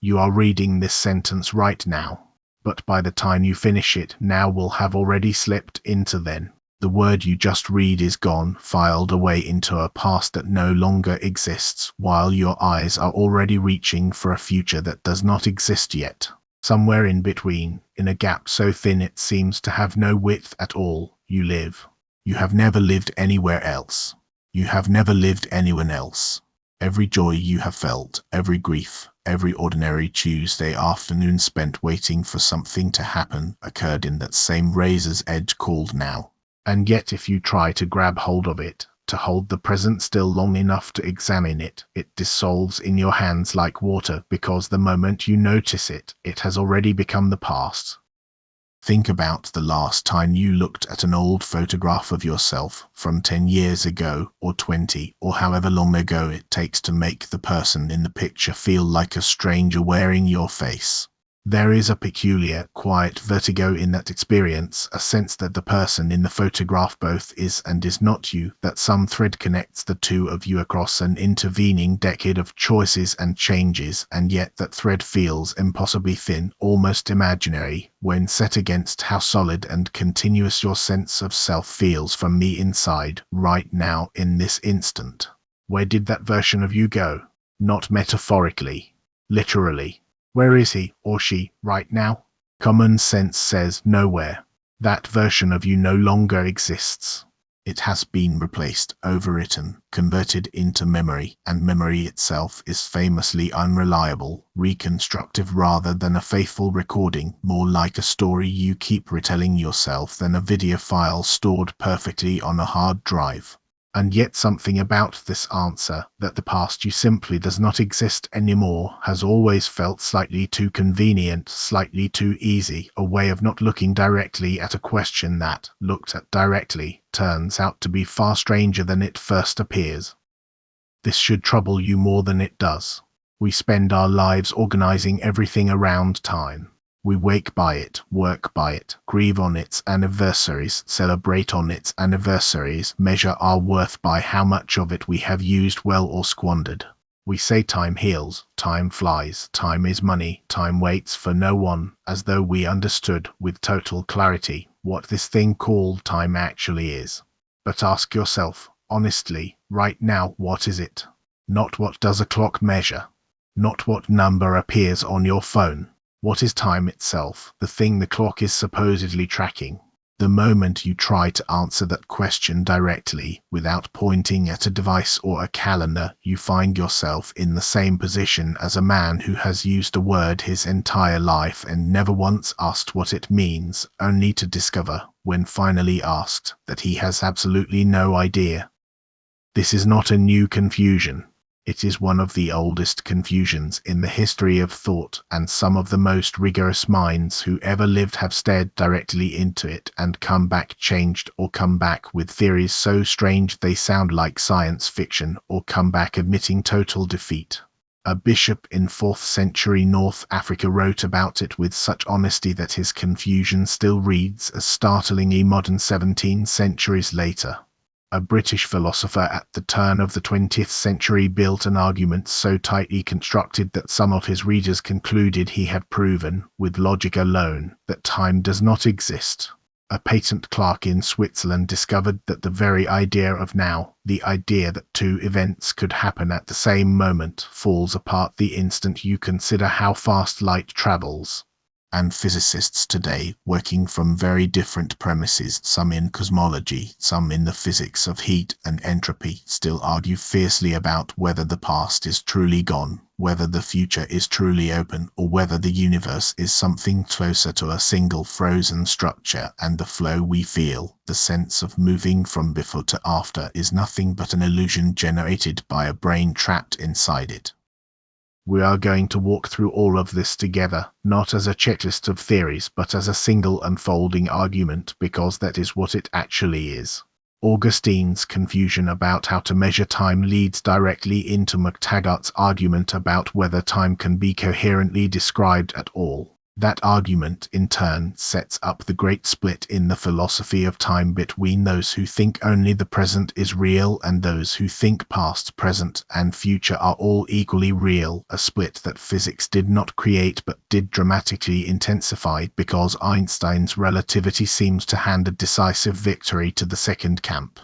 You are reading this sentence right now, but by the time you finish it, now will have already slipped into then. The word you just read is gone, filed away into a past that no longer exists, while your eyes are already reaching for a future that does not exist yet. Somewhere in between, in a gap so thin it seems to have no width at all, you live. You have never lived anywhere else. You have never lived anyone else. Every joy you have felt, every grief, every ordinary Tuesday afternoon spent waiting for something to happen occurred in that same razor's edge called now. And yet if you try to grab hold of it, to hold the present still long enough to examine it, it dissolves in your hands like water because the moment you notice it, it has already become the past. Think about the last time you looked at an old photograph of yourself from 10 years ago or 20 or however long ago it takes to make the person in the picture feel like a stranger wearing your face. There is a peculiar, quiet vertigo in that experience, a sense that the person in the photograph both is and is not you, that some thread connects the two of you across an intervening decade of choices and changes, and yet that thread feels impossibly thin, almost imaginary, when set against how solid and continuous your sense of self feels from me inside, right now, in this instant. Where did that version of you go? Not metaphorically, literally. Where is he or she right now? Common sense says nowhere. That version of you no longer exists. It has been replaced, overwritten, converted into memory, and memory itself is famously unreliable, reconstructive rather than a faithful recording, more like a story you keep retelling yourself than a video file stored perfectly on a hard drive. And yet something about this answer, that the past you simply does not exist anymore, has always felt slightly too convenient, slightly too easy, a way of not looking directly at a question that, looked at directly, turns out to be far stranger than it first appears. This should trouble you more than it does. We spend our lives organizing everything around time. We wake by it, work by it, grieve on its anniversaries, celebrate on its anniversaries, measure our worth by how much of it we have used well or squandered. We say time heals, time flies, time is money, time waits for no one, as though we understood, with total clarity, what this thing called time actually is. But ask yourself, honestly, right now, what is it? Not what does a clock measure, not what number appears on your phone. What is time itself, the thing the clock is supposedly tracking? The moment you try to answer that question directly, without pointing at a device or a calendar, you find yourself in the same position as a man who has used a word his entire life and never once asked what it means, only to discover, when finally asked, that he has absolutely no idea. This is not a new confusion. It is one of the oldest confusions in the history of thought, and some of the most rigorous minds who ever lived have stared directly into it and come back changed, or come back with theories so strange they sound like science fiction, or come back admitting total defeat. A bishop in 4th century North Africa wrote about it with such honesty that his confusion still reads as startlingly modern 17 centuries later. A British philosopher at the turn of the 20th century built an argument so tightly constructed that some of his readers concluded he had proven, with logic alone, that time does not exist. A patent clerk in Switzerland discovered that the very idea of now, the idea that two events could happen at the same moment, falls apart the instant you consider how fast light travels. And physicists today, working from very different premises, some in cosmology, some in the physics of heat and entropy, still argue fiercely about whether the past is truly gone, whether the future is truly open, or whether the universe is something closer to a single frozen structure, and the flow we feel, the sense of moving from before to after, is nothing but an illusion generated by a brain trapped inside it. We are going to walk through all of this together, not as a checklist of theories, but as a single unfolding argument, because that is what it actually is. Augustine's confusion about how to measure time leads directly into McTaggart's argument about whether time can be coherently described at all. That argument, in turn, sets up the great split in the philosophy of time between those who think only the present is real and those who think past, present, and future are all equally real, a split that physics did not create but did dramatically intensify because Einstein's relativity seems to hand a decisive victory to the second camp.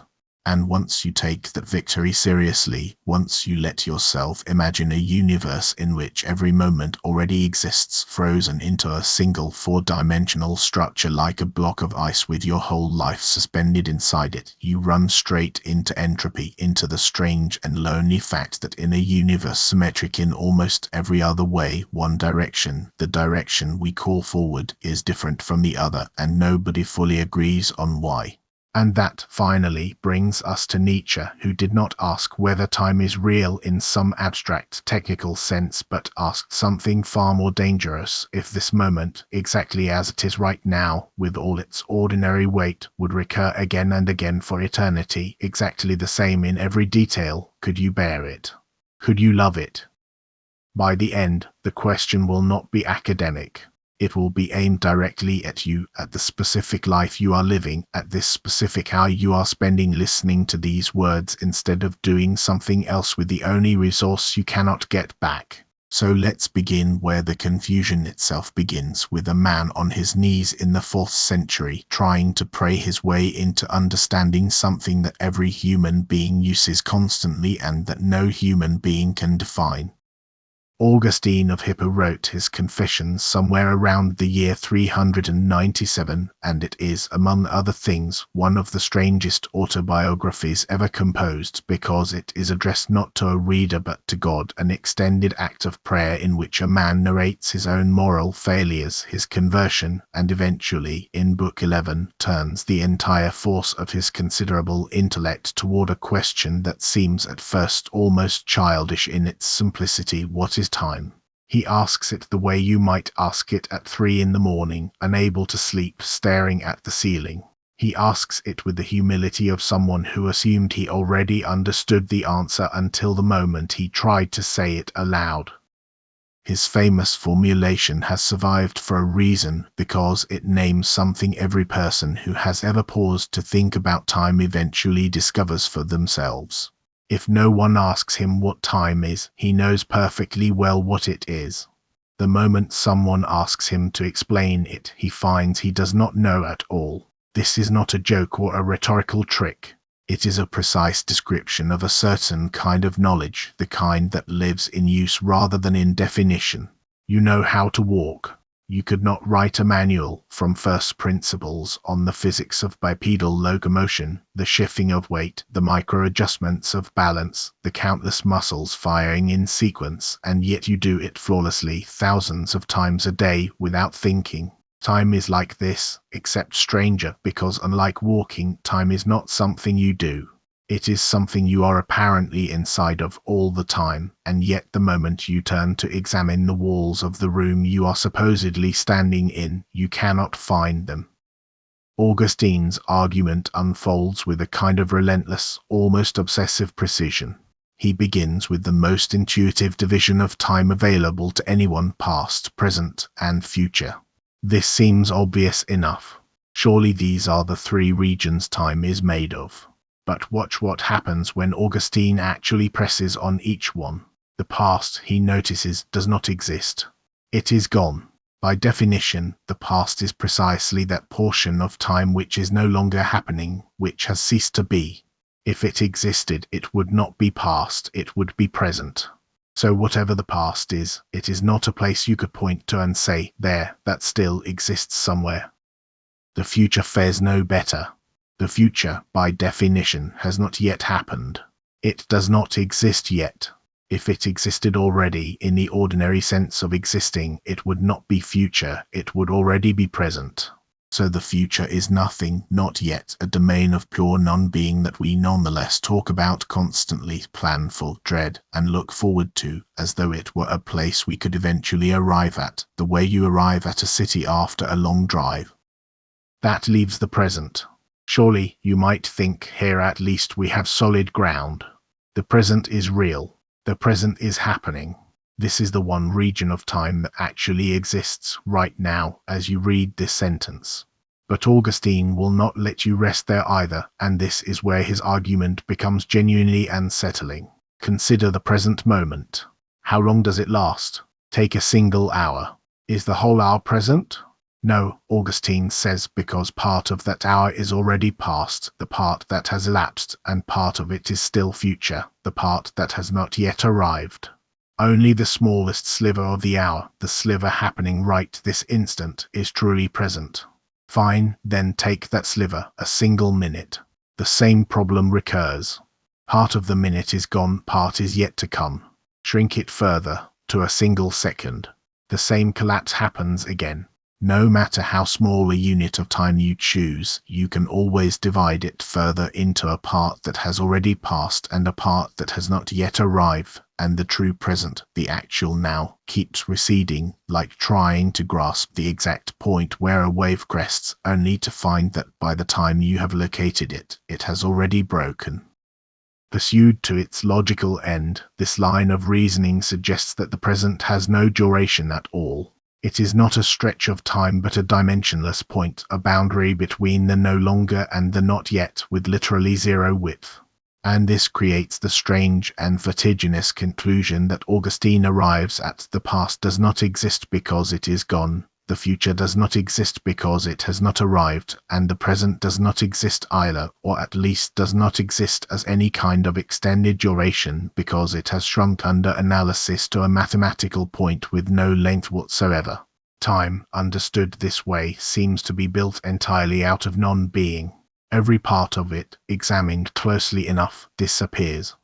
And once you take that victory seriously, once you let yourself imagine a universe in which every moment already exists frozen into a single four-dimensional structure like a block of ice with your whole life suspended inside it, you run straight into entropy, into the strange and lonely fact that in a universe symmetric in almost every other way, one direction, the direction we call forward, is different from the other, and nobody fully agrees on why. And that, finally, brings us to Nietzsche, who did not ask whether time is real in some abstract technical sense, but asked something far more dangerous: if this moment, exactly as it is right now, with all its ordinary weight, would recur again and again for eternity, exactly the same in every detail, could you bear it? Could you love it? By the end, the question will not be academic. It will be aimed directly at you, at the specific life you are living, at this specific hour you are spending listening to these words instead of doing something else with the only resource you cannot get back. So let's begin where the confusion itself begins, with a man on his knees in the 4th century trying to pray his way into understanding something that every human being uses constantly and that no human being can define. Augustine of Hippo wrote his Confessions somewhere around the year 397, and it is, among other things, one of the strangest autobiographies ever composed, because it is addressed not to a reader but to God, an extended act of prayer in which a man narrates his own moral failures, his conversion, and eventually, in Book 11, turns the entire force of his considerable intellect toward a question that seems at first almost childish in its simplicity: what is time? He asks it the way you might ask it at 3 in the morning, unable to sleep, staring at the ceiling. He asks it with the humility of someone who assumed he already understood the answer until the moment he tried to say it aloud. His famous formulation has survived for a reason, because it names something every person who has ever paused to think about time eventually discovers for themselves. If no one asks him what time is, he knows perfectly well what it is. The moment someone asks him to explain it, he finds he does not know at all. This is not a joke or a rhetorical trick. It is a precise description of a certain kind of knowledge, the kind that lives in use rather than in definition. You know how to walk. You could not write a manual from first principles on the physics of bipedal locomotion, the shifting of weight, the micro-adjustments of balance, the countless muscles firing in sequence, and yet you do it flawlessly thousands of times a day without thinking. Time is like this, except stranger, because unlike walking, time is not something you do. It is something you are apparently inside of all the time, and yet the moment you turn to examine the walls of the room you are supposedly standing in, you cannot find them. Augustine's argument unfolds with a kind of relentless, almost obsessive precision. He begins with the most intuitive division of time available to anyone, past, present, and future. This seems obvious enough. Surely these are the 3 regions time is made of. But watch what happens when Augustine actually presses on each one. The past, he notices, does not exist. It is gone. By definition, the past is precisely that portion of time which is no longer happening, which has ceased to be. If it existed, it would not be past, it would be present. So whatever the past is, it is not a place you could point to and say, there, that still exists somewhere. The future fares no better. The future, by definition, has not yet happened. It does not exist yet. If it existed already, in the ordinary sense of existing, it would not be future, it would already be present. So the future is nothing, not yet, a domain of pure non-being that we nonetheless talk about constantly, plan for, dread, and look forward to, as though it were a place we could eventually arrive at, the way you arrive at a city after a long drive. That leaves the present. Surely, you might think, here at least we have solid ground. The present is real. The present is happening. This is the one region of time that actually exists right now as you read this sentence. But Augustine will not let you rest there either, and this is where his argument becomes genuinely unsettling. Consider the present moment. How long does it last? Take a single hour. Is the whole hour present? No, Augustine says, because part of that hour is already past, the part that has elapsed, and part of it is still future, the part that has not yet arrived. Only the smallest sliver of the hour, the sliver happening right this instant, is truly present. Fine, then take that sliver, a single minute. The same problem recurs. Part of the minute is gone, part is yet to come. Shrink it further, to a single second. The same collapse happens again. No matter how small a unit of time you choose, you can always divide it further into a part that has already passed and a part that has not yet arrived, and the true present, the actual now, keeps receding, like trying to grasp the exact point where a wave crests, only to find that by the time you have located it, it has already broken. Pursued to its logical end, this line of reasoning suggests that the present has no duration at all. It is not a stretch of time but a dimensionless point, a boundary between the no longer and the not yet, with literally zero width. And this creates the strange and vertiginous conclusion that Augustine arrives at: the past does not exist because it is gone, the future does not exist because it has not arrived, and the present does not exist either, or at least does not exist as any kind of extended duration because it has shrunk under analysis to a mathematical point with no length whatsoever. Time, understood this way, seems to be built entirely out of non-being. Every part of it, examined closely enough, disappears.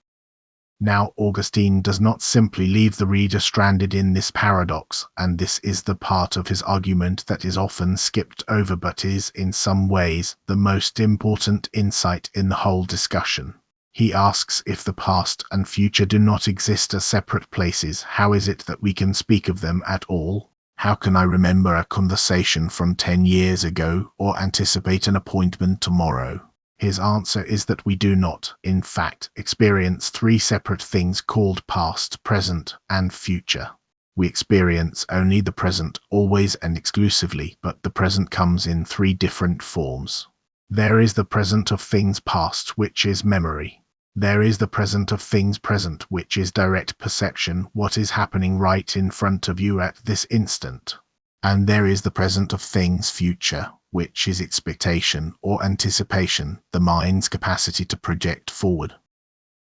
Now Augustine does not simply leave the reader stranded in this paradox, and this is the part of his argument that is often skipped over but is, in some ways, the most important insight in the whole discussion. He asks, if the past and future do not exist as separate places, how is it that we can speak of them at all? How can I remember a conversation from 10 years ago, or anticipate an appointment tomorrow? His answer is that we do not, in fact, experience three separate things called past, present, and future. We experience only the present, always and exclusively, but the present comes in three different forms. There is the present of things past, which is memory. There is the present of things present, which is direct perception, what is happening right in front of you at this instant. And there is the present of things future, which is expectation or anticipation, the mind's capacity to project forward.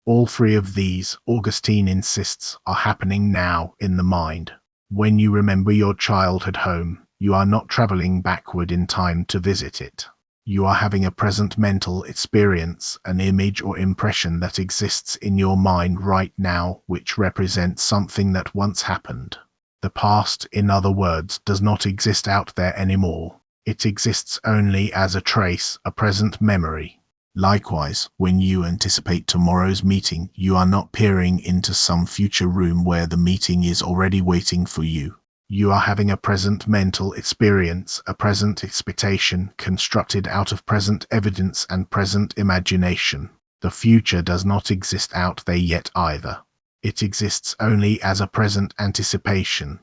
All three of these, Augustine insists, are happening now in the mind. When you remember your childhood home, you are not traveling backward in time to visit it. You are having a present mental experience, an image or impression that exists in your mind right now, which represents something that once happened. The past, in other words, does not exist out there anymore. It exists only as a trace, a present memory. Likewise, when you anticipate tomorrow's meeting, you are not peering into some future room where the meeting is already waiting for you. You are having a present mental experience, a present expectation, constructed out of present evidence and present imagination. The future does not exist out there yet either. It exists only as a present anticipation.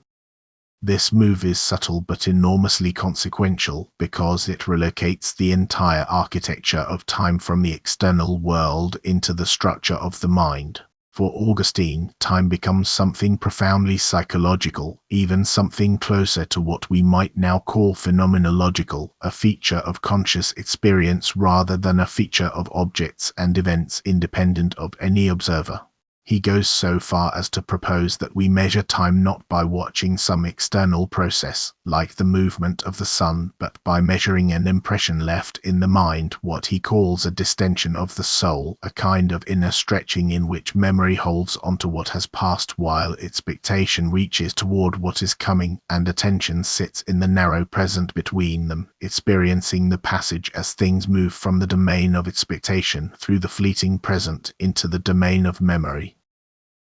This move is subtle but enormously consequential, because it relocates the entire architecture of time from the external world into the structure of the mind. For Augustine, time becomes something profoundly psychological, even something closer to what we might now call phenomenological, a feature of conscious experience rather than a feature of objects and events independent of any observer. He goes so far as to propose that we measure time not by watching some external process, like the movement of the sun, but by measuring an impression left in the mind, what he calls a distension of the soul, a kind of inner stretching in which memory holds onto what has passed while expectation reaches toward what is coming, and attention sits in the narrow present between them, experiencing the passage as things move from the domain of expectation through the fleeting present into the domain of memory.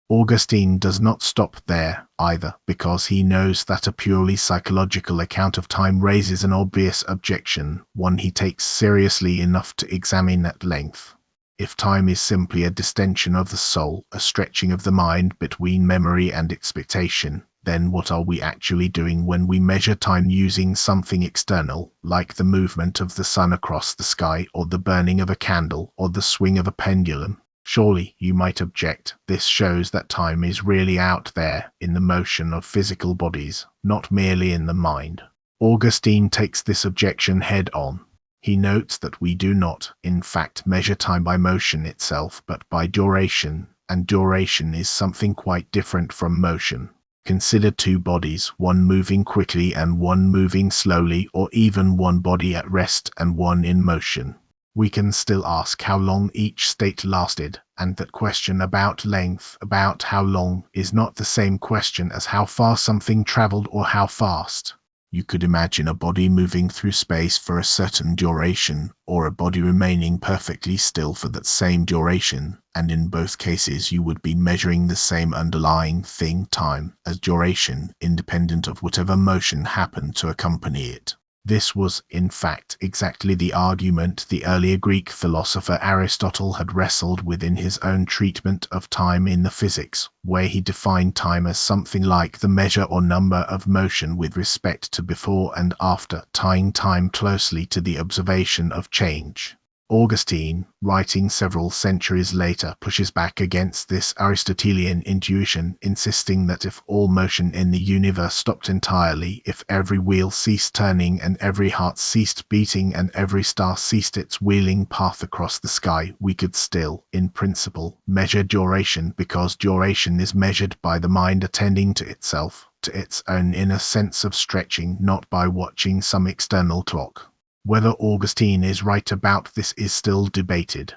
Augustine does not stop there, either, because he knows that a purely psychological account of time raises an obvious objection, one he takes seriously enough to examine at length. If time is simply a distension of the soul, a stretching of the mind between memory and expectation, then what are we actually doing when we measure time using something external, like the movement of the sun across the sky, or the burning of a candle, or the swing of a pendulum? Surely, you might object, this shows that time is really out there, in the motion of physical bodies, not merely in the mind. Augustine takes this objection head on. He notes that we do not, in fact, measure time by motion itself, but by duration, and duration is something quite different from motion. Consider two bodies, one moving quickly and one moving slowly, or even one body at rest and one in motion. We can still ask how long each state lasted, and that question about length, about how long, is not the same question as how far something traveled or how fast. You could imagine a body moving through space for a certain duration, or a body remaining perfectly still for that same duration, and in both cases you would be measuring the same underlying thing, time, as duration, independent of whatever motion happened to accompany it. This was, in fact, exactly the argument the earlier Greek philosopher Aristotle had wrestled with in his own treatment of time in the Physics, where he defined time as something like the measure or number of motion with respect to before and after, tying time closely to the observation of change. Augustine, writing several centuries later, pushes back against this Aristotelian intuition, insisting that if all motion in the universe stopped entirely, if every wheel ceased turning and every heart ceased beating and every star ceased its wheeling path across the sky, we could still, in principle, measure duration, because duration is measured by the mind attending to itself, to its own inner sense of stretching, not by watching some external clock. Whether Augustine is right about this is still debated.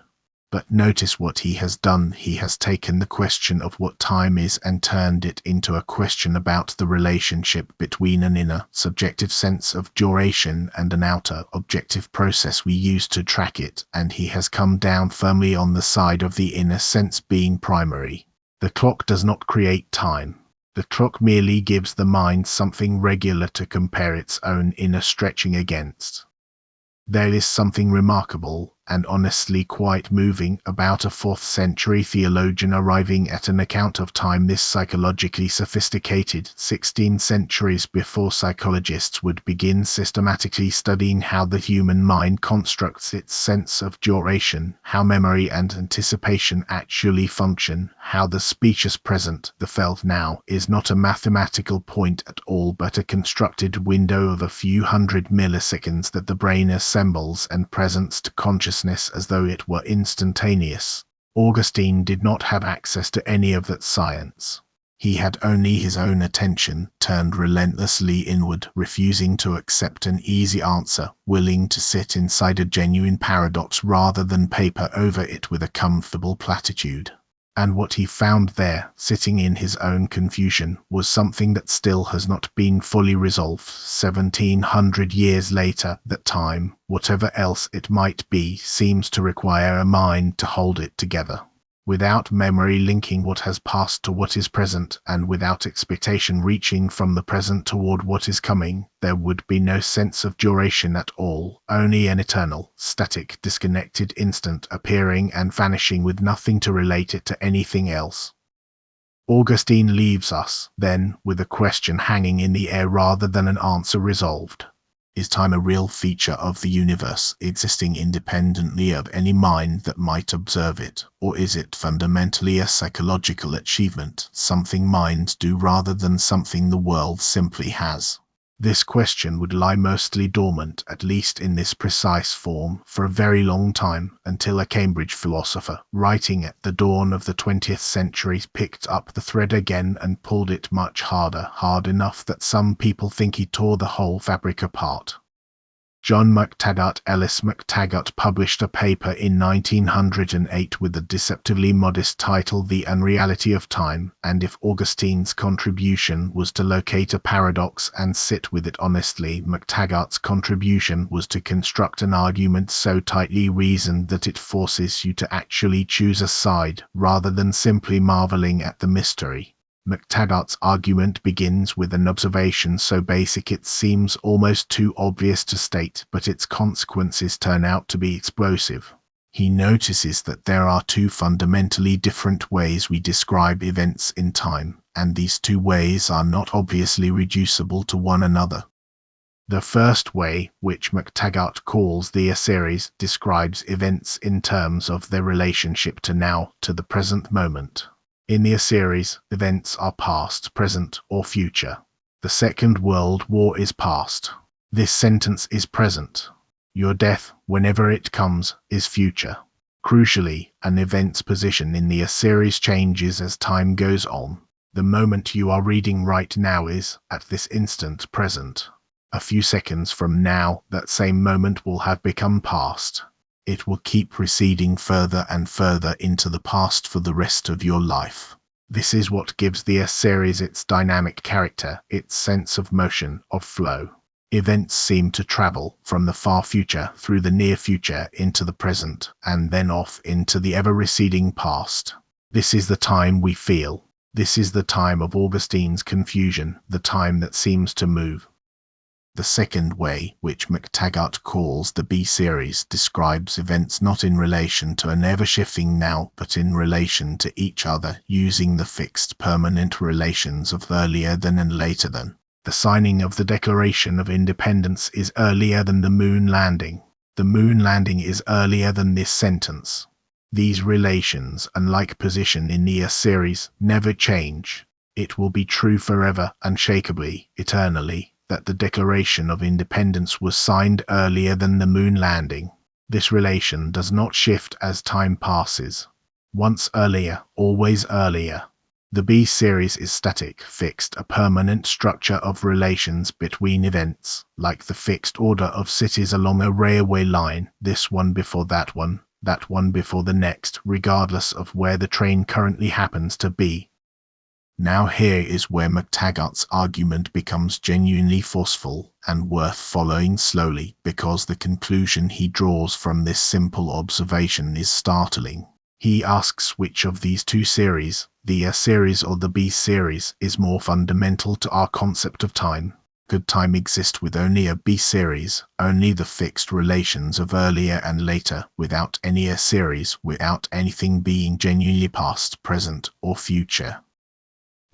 But notice what he has done. He has taken the question of what time is and turned it into a question about the relationship between an inner, subjective sense of duration and an outer, objective process we use to track it, and he has come down firmly on the side of the inner sense being primary. The clock does not create time. The clock merely gives the mind something regular to compare its own inner stretching against. There is something remarkable, and honestly quite moving, about a 4th century theologian arriving at an account of time this psychologically sophisticated, 16 centuries before psychologists would begin systematically studying how the human mind constructs its sense of duration, how memory and anticipation actually function, how the specious present, the felt now, is not a mathematical point at all but a constructed window of a few hundred milliseconds that the brain assembles and presents to consciousness as though it were instantaneous. Augustine did not have access to any of that science. He had only his own attention, turned relentlessly inward, refusing to accept an easy answer, willing to sit inside a genuine paradox rather than paper over it with a comfortable platitude. And what he found there, sitting in his own confusion, was something that still has not been fully resolved 1700 years later, that time, whatever else it might be, seems to require a mind to hold it together. Without memory linking what has passed to what is present, and without expectation reaching from the present toward what is coming, there would be no sense of duration at all, only an eternal, static, disconnected instant appearing and vanishing with nothing to relate it to anything else. Augustine leaves us, then, with a question hanging in the air rather than an answer resolved. Is time a real feature of the universe, existing independently of any mind that might observe it, or is it fundamentally a psychological achievement, something minds do rather than something the world simply has? This question would lie mostly dormant, at least in this precise form, for a very long time, until a Cambridge philosopher, writing at the dawn of the 20th century, picked up the thread again and pulled it much harder, hard enough that some people think he tore the whole fabric apart. John McTaggart published a paper in 1908 with the deceptively modest title The Unreality of Time, and if Augustine's contribution was to locate a paradox and sit with it honestly, McTaggart's contribution was to construct an argument so tightly reasoned that it forces you to actually choose a side, rather than simply marveling at the mystery. McTaggart's argument begins with an observation so basic it seems almost too obvious to state, but its consequences turn out to be explosive. He notices that there are two fundamentally different ways we describe events in time, and these two ways are not obviously reducible to one another. The first way, which McTaggart calls the series, describes events in terms of their relationship to now, to the present moment. In the series, events are past, present, or future. The Second World War is past. This sentence is present. Your death, whenever it comes, is future. Crucially, an event's position in the series changes as time goes on. The moment you are reading right now is, at this instant, present. A few seconds from now, that same moment will have become past. It will keep receding further and further into the past for the rest of your life. This is what gives the series its dynamic character, its sense of motion, of flow. Events seem to travel from the far future through the near future into the present, and then off into the ever-receding past. This is the time we feel. This is the time of Augustine's confusion, the time that seems to move. The second way, which McTaggart calls the B-series, describes events not in relation to an ever-shifting now, but in relation to each other, using the fixed permanent relations of earlier than and later than. The signing of the Declaration of Independence is earlier than the moon landing. The moon landing is earlier than this sentence. These relations, unlike position in the series, never change. It will be true forever, unshakably, eternally, that the Declaration of Independence was signed earlier than the moon landing. This relation does not shift as time passes. Once earlier, always earlier. The B-series is static, fixed, a permanent structure of relations between events, like the fixed order of cities along a railway line, this one before that one before the next, regardless of where the train currently happens to be. Now here is where McTaggart's argument becomes genuinely forceful and worth following slowly, because the conclusion he draws from this simple observation is startling. He asks which of these two series, the A series or the B series, is more fundamental to our concept of time. Could time exist with only a B series, only the fixed relations of earlier and later, without any A series, without anything being genuinely past, present, or future?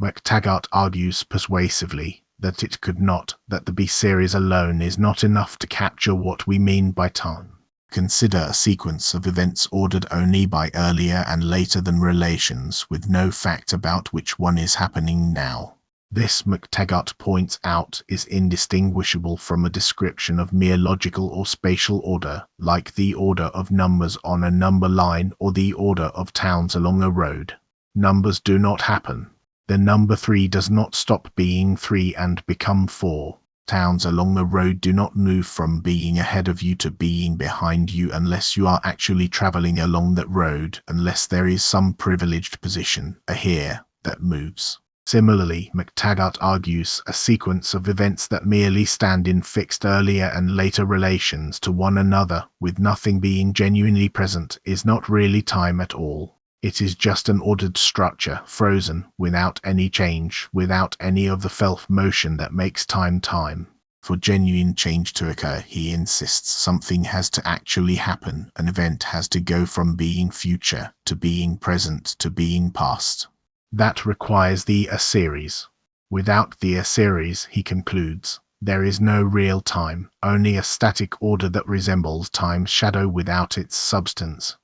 McTaggart argues persuasively that it could not, that the B-series alone is not enough to capture what we mean by time. Consider a sequence of events ordered only by earlier and later than relations, with no fact about which one is happening now. This, McTaggart points out, is indistinguishable from a description of mere logical or spatial order, like the order of numbers on a number line or the order of towns along a road. Numbers do not happen. The number 3 does not stop being 3 and become 4. Towns along the road do not move from being ahead of you to being behind you unless you are actually traveling along that road, unless there is some privileged position, a here, that moves. Similarly, McTaggart argues a sequence of events that merely stand in fixed earlier and later relations to one another, with nothing being genuinely present, is not really time at all. It is just an ordered structure, frozen, without any change, without any of the felt motion that makes time time. For genuine change to occur, he insists, something has to actually happen. An event has to go from being future to being present to being past. That requires the A series. Without the A series, he concludes, there is no real time, only a static order that resembles time's shadow without its substance.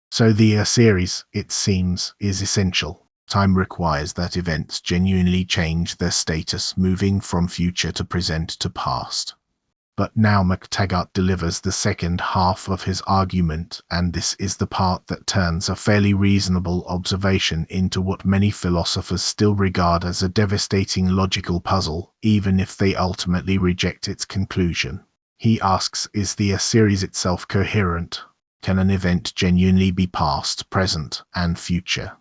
So the A series, it seems, is essential. Time requires that events genuinely change their status, moving from future to present to past. But now McTaggart delivers the second half of his argument, and this is the part that turns a fairly reasonable observation into what many philosophers still regard as a devastating logical puzzle, even if they ultimately reject its conclusion. He asks, is the A series itself coherent? Can an event genuinely be past, present, and future?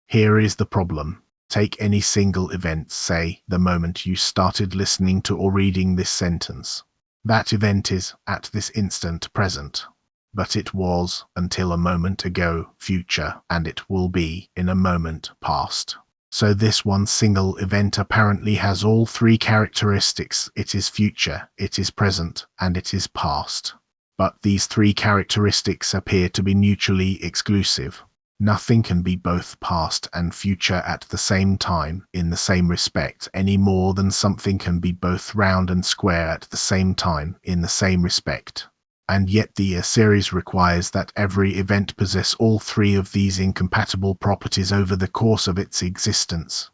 Here is the problem. Take any single event, say, the moment you started listening to or reading this sentence. That event is, at this instant, present. But it was, until a moment ago, future, and it will be, in a moment, past. So this one single event apparently has all three characteristics. It is future, it is present, and it is past. But these three characteristics appear to be mutually exclusive. Nothing can be both past and future at the same time in the same respect any more than something can be both round and square at the same time in the same respect. And yet the series requires that every event possess all three of these incompatible properties over the course of its existence.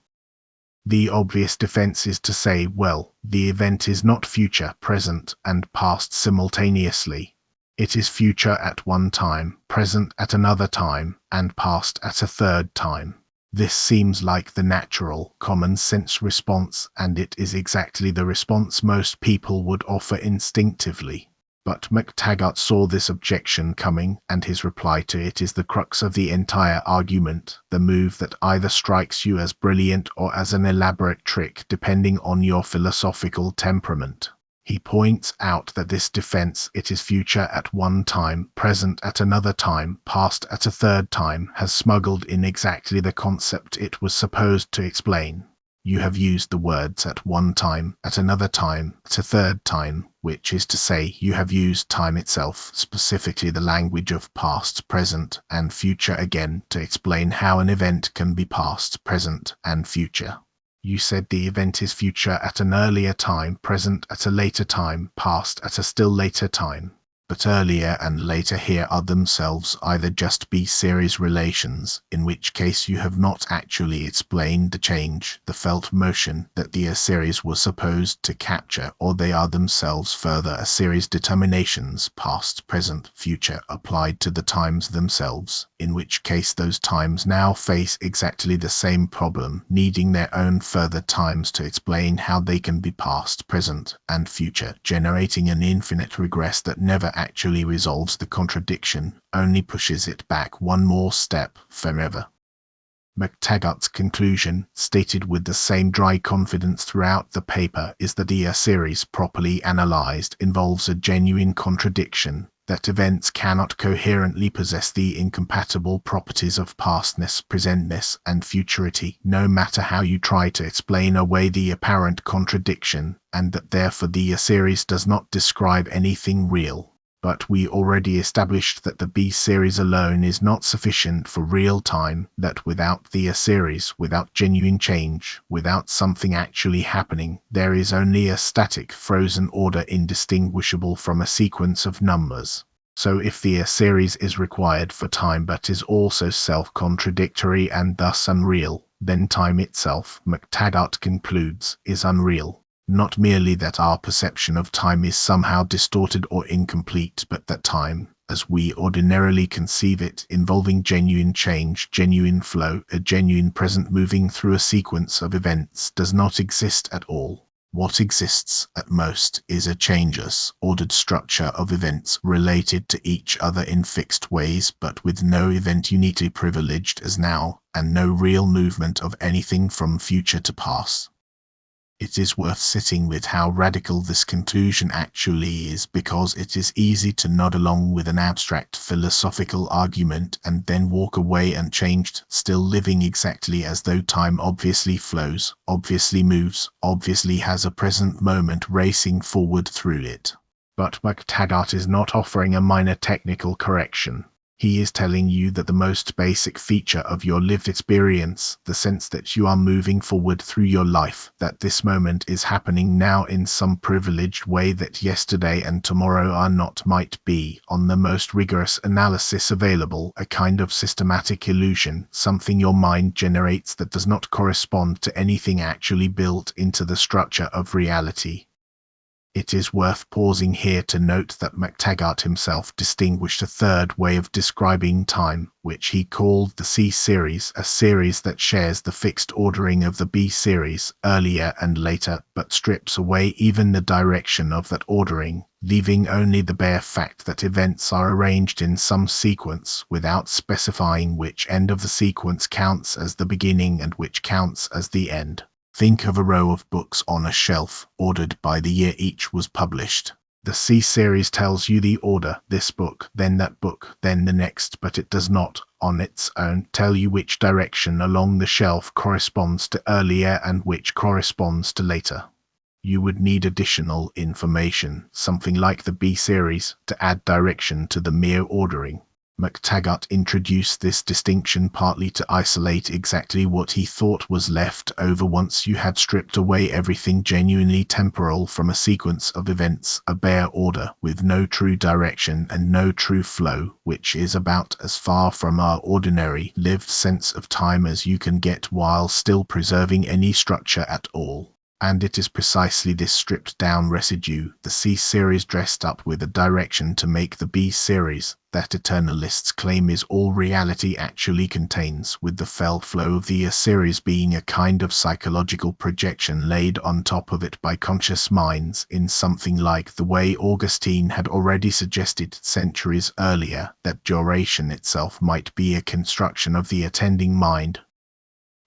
The obvious defense is to say, well, the event is not future, present, and past simultaneously. It is future at one time, present at another time, and past at a third time. This seems like the natural, common-sense response, and it is exactly the response most people would offer instinctively. But McTaggart saw this objection coming, and his reply to it is the crux of the entire argument, the move that either strikes you as brilliant or as an elaborate trick depending on your philosophical temperament. He points out that this defense, it is future at one time, present at another time, past at a third time, has smuggled in exactly the concept it was supposed to explain. You have used the words at one time, at another time, at a third time, which is to say, you have used time itself, specifically the language of past, present, and future again, to explain how an event can be past, present, and future. You said the event is future at an earlier time, present at a later time, past at a still later time. But earlier and later here are themselves either just B-series relations, in which case you have not actually explained the change, the felt motion, that the series was supposed to capture, or they are themselves further a series determinations, past, present, future, applied to the times themselves, in which case those times now face exactly the same problem, needing their own further times to explain how they can be past, present, and future, generating an infinite regress that never actually resolves the contradiction, only pushes it back one more step forever. McTaggart's conclusion, stated with the same dry confidence throughout the paper, is that the series, properly analyzed, involves a genuine contradiction, that events cannot coherently possess the incompatible properties of pastness, presentness, and futurity, no matter how you try to explain away the apparent contradiction, and that therefore the series does not describe anything real. But we already established that the B-series alone is not sufficient for real time, that without the series, without genuine change, without something actually happening, there is only a static, frozen order indistinguishable from a sequence of numbers. So if the series is required for time but is also self-contradictory and thus unreal, then time itself, McTaggart concludes, is unreal. Not merely that our perception of time is somehow distorted or incomplete, but that time, as we ordinarily conceive it, involving genuine change, genuine flow, a genuine present moving through a sequence of events, does not exist at all. What exists, at most, is a changeless, ordered structure of events related to each other in fixed ways, but with no event uniquely privileged as now, and no real movement of anything from future to past. It is worth sitting with how radical this conclusion actually is, because it is easy to nod along with an abstract philosophical argument and then walk away unchanged, still living exactly as though time obviously flows, obviously moves, obviously has a present moment racing forward through it. But McTaggart is not offering a minor technical correction. He is telling you that the most basic feature of your lived experience, the sense that you are moving forward through your life, that this moment is happening now in some privileged way that yesterday and tomorrow are not, might be, on the most rigorous analysis available, a kind of systematic illusion, something your mind generates that does not correspond to anything actually built into the structure of reality. It is worth pausing here to note that McTaggart himself distinguished a third way of describing time, which he called the C-series, a series that shares the fixed ordering of the B-series, earlier and later, but strips away even the direction of that ordering, leaving only the bare fact that events are arranged in some sequence, without specifying which end of the sequence counts as the beginning and which counts as the end. Think of a row of books on a shelf, ordered by the year each was published. The C-series tells you the order, this book, then that book, then the next, but it does not, on its own, tell you which direction along the shelf corresponds to earlier and which corresponds to later. you would need additional information, something like the B-series, to add direction to the mere ordering. McTaggart introduced this distinction partly to isolate exactly what he thought was left over once you had stripped away everything genuinely temporal from a sequence of events, a bare order with no true direction and no true flow, which is about as far from our ordinary, lived sense of time as you can get while still preserving any structure at all. And it is precisely this stripped-down residue, the C-series dressed up with a direction to make the B-series, that eternalists claim is all reality actually contains, with the fell flow of the A-series being a kind of psychological projection laid on top of it by conscious minds, in something like the way Augustine had already suggested centuries earlier, that duration itself might be a construction of the attending mind.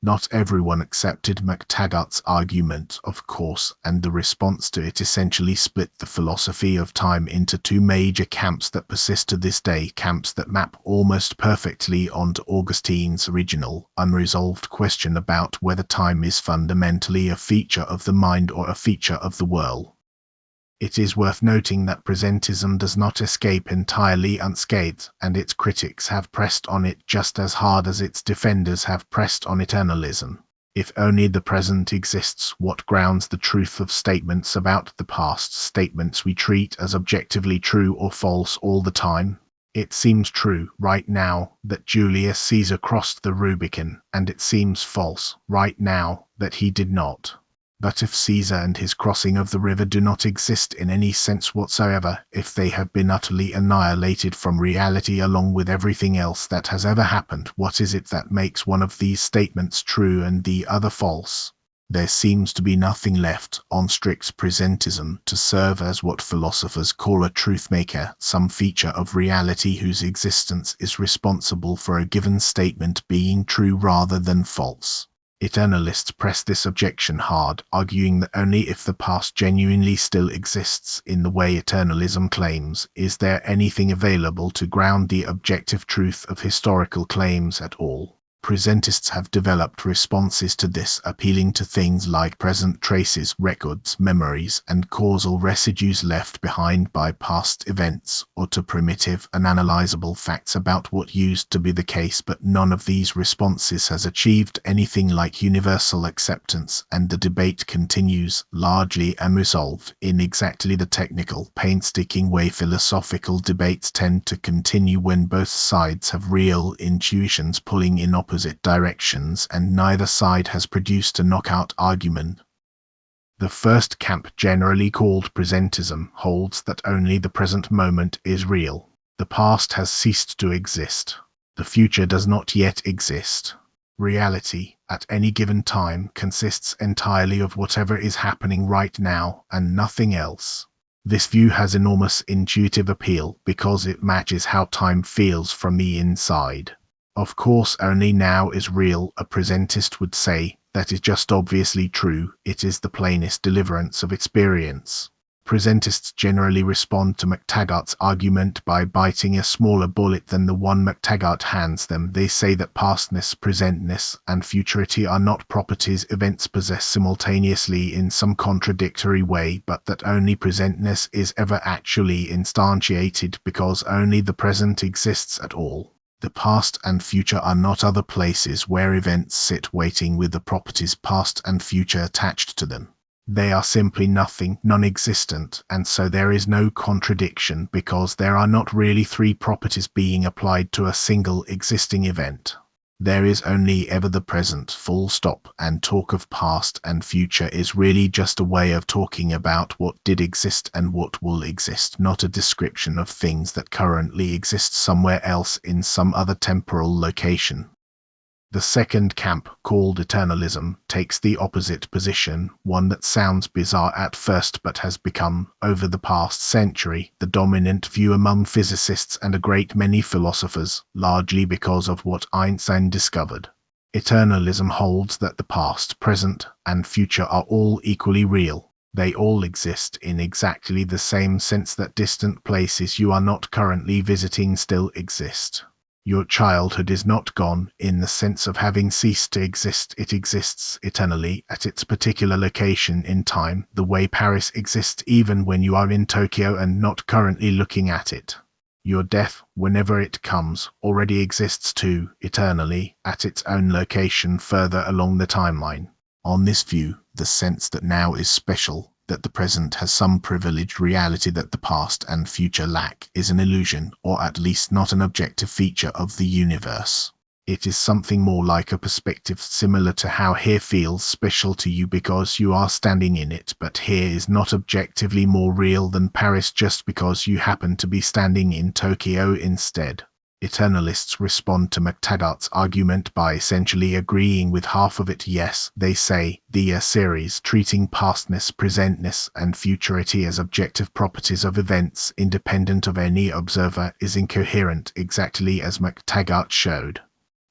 Not everyone accepted McTaggart's argument, of course, and the response to it essentially split the philosophy of time into two major camps that persist to this day, camps that map almost perfectly onto Augustine's original, unresolved question about whether time is fundamentally a feature of the mind or a feature of the world. It is worth noting that presentism does not escape entirely unscathed, and its critics have pressed on it just as hard as its defenders have pressed on eternalism. If only the present exists, what grounds the truth of statements about the past, statements we treat as objectively true or false all the time? It seems true, right now, that Julius Caesar crossed the Rubicon, and it seems false, right now, that he did not. But if Caesar and his crossing of the river do not exist in any sense whatsoever, if they have been utterly annihilated from reality along with everything else that has ever happened, what is it that makes one of these statements true and the other false? There seems to be nothing left, on strict presentism, to serve as what philosophers call a truth-maker, some feature of reality whose existence is responsible for a given statement being true rather than false. Eternalists press this objection hard, arguing that only if the past genuinely still exists in the way eternalism claims, is there anything available to ground the objective truth of historical claims at all. Presentists have developed responses to this, appealing to things like present traces, records, memories, and causal residues left behind by past events, or to primitive, unanalyzable facts about what used to be the case, but none of these responses has achieved anything like universal acceptance, and the debate continues, largely unresolved, in exactly the technical, painstaking way philosophical debates tend to continue when both sides have real intuitions pulling in opposite directions and neither side has produced a knockout argument. The first camp, generally called presentism, holds that only the present moment is real. The past has ceased to exist. The future does not yet exist. Reality, at any given time, consists entirely of whatever is happening right now and nothing else. This view has enormous intuitive appeal because it matches how time feels from the inside. Of course, only now is real, a presentist would say. That is just obviously true. It is the plainest deliverance of experience. Presentists generally respond to McTaggart's argument by biting a smaller bullet than the one McTaggart hands them. They say that pastness, presentness, and futurity are not properties events possess simultaneously in some contradictory way, but that only presentness is ever actually instantiated because only the present exists at all. The past and future are not other places where events sit waiting with the properties past and future attached to them. They are simply nothing, non-existent, and so there is no contradiction because there are not really three properties being applied to a single existing event. There is only ever the present, full stop, and talk of past and future is really just a way of talking about what did exist and what will exist, not a description of things that currently exist somewhere else in some other temporal location. The second camp, called eternalism, takes the opposite position, one that sounds bizarre at first but has become, over the past century, the dominant view among physicists and a great many philosophers, largely because of what Einstein discovered. Eternalism holds that the past, present, and future are all equally real. They all exist in exactly the same sense that distant places you are not currently visiting still exist. Your childhood is not gone in the sense of having ceased to exist. It exists eternally at its particular location in time, the way Paris exists even when you are in Tokyo and not currently looking at it. Your death, whenever it comes, already exists too, eternally, at its own location further along the timeline. On this view, the sense that now is special, that the present has some privileged reality that the past and future lack, is an illusion, or at least not an objective feature of the universe. It is something more like a perspective, similar to how here feels special to you because you are standing in it, but here is not objectively more real than Paris just because you happen to be standing in Tokyo instead. Eternalists respond to McTaggart's argument by essentially agreeing with half of it. Yes, they say, the series treating pastness, presentness, and futurity as objective properties of events independent of any observer is incoherent, exactly as McTaggart showed.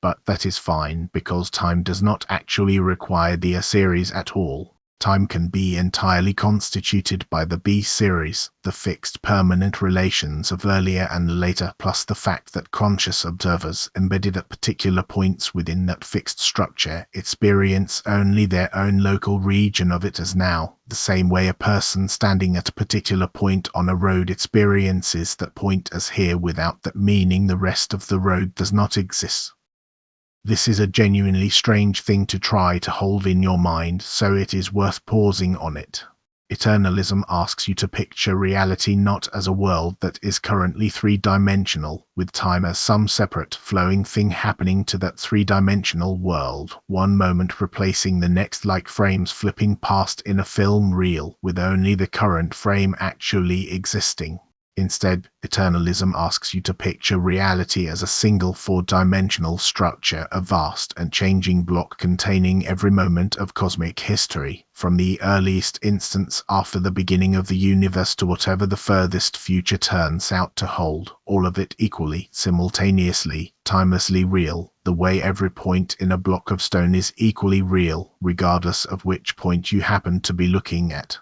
But that is fine, because time does not actually require the series at all. Time can be entirely constituted by the B-series, the fixed permanent relations of earlier and later, plus the fact that conscious observers embedded at particular points within that fixed structure experience only their own local region of it as now, the same way a person standing at a particular point on a road experiences that point as here without that meaning the rest of the road does not exist. This is a genuinely strange thing to try to hold in your mind, so it is worth pausing on it. Eternalism asks you to picture reality not as a world that is currently three-dimensional, with time as some separate, flowing thing happening to that three-dimensional world, one moment replacing the next like frames flipping past in a film reel, with only the current frame actually existing. Instead, eternalism asks you to picture reality as a single four-dimensional structure, a vast and changing block containing every moment of cosmic history, from the earliest instance after the beginning of the universe to whatever the furthest future turns out to hold, all of it equally, simultaneously, timelessly real, the way every point in a block of stone is equally real, regardless of which point you happen to be looking at.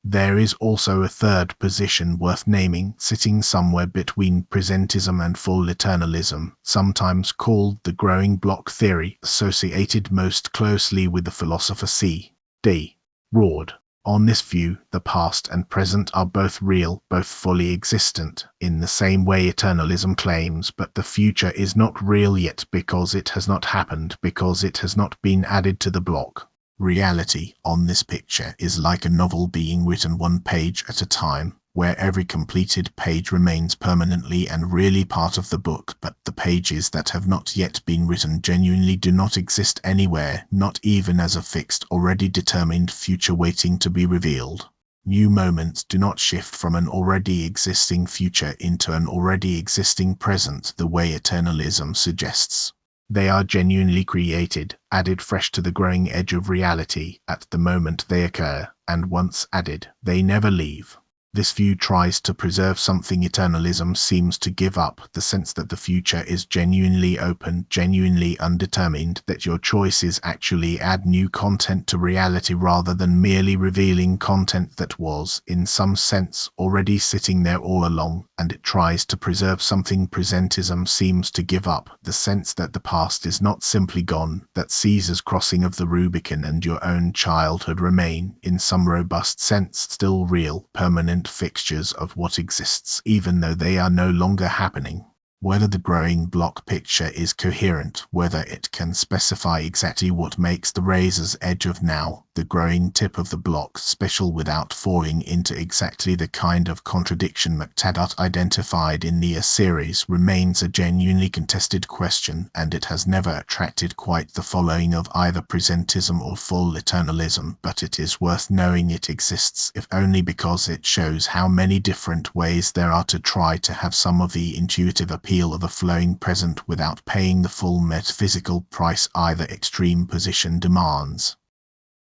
There is also a third position worth naming, sitting somewhere between presentism and full eternalism, sometimes called the growing block theory, associated most closely with the philosopher C.D. Rord. On this view, the past and present are both real, both fully existent, in the same way eternalism claims, but the future is not real yet because it has not happened, because it has not been added to the block. Reality, on this picture, is like a novel being written one page at a time, where every completed page remains permanently and really part of the book, but the pages that have not yet been written genuinely do not exist anywhere, not even as a fixed, already determined future waiting to be revealed. New moments do not shift from an already existing future into an already existing present the way eternalism suggests. They are genuinely created, added fresh to the growing edge of reality at the moment they occur, and once added, they never leave. This view tries to preserve something eternalism seems to give up, the sense that the future is genuinely open, genuinely undetermined, that your choices actually add new content to reality rather than merely revealing content that was, in some sense, already sitting there all along, and it tries to preserve something presentism seems to give up, the sense that the past is not simply gone, that Caesar's crossing of the Rubicon and your own childhood remain, in some robust sense, still real, permanent fixtures of what exists, even though they are no longer happening. Whether the growing block picture is coherent, whether it can specify exactly what makes the razor's edge of now, the growing tip of the block, special without falling into exactly the kind of contradiction McTaggart identified in the series, remains a genuinely contested question, and it has never attracted quite the following of either presentism or full eternalism, but it is worth knowing it exists, if only because it shows how many different ways there are to try to have some of the intuitive appeal of a flowing present without paying the full metaphysical price either extreme position demands.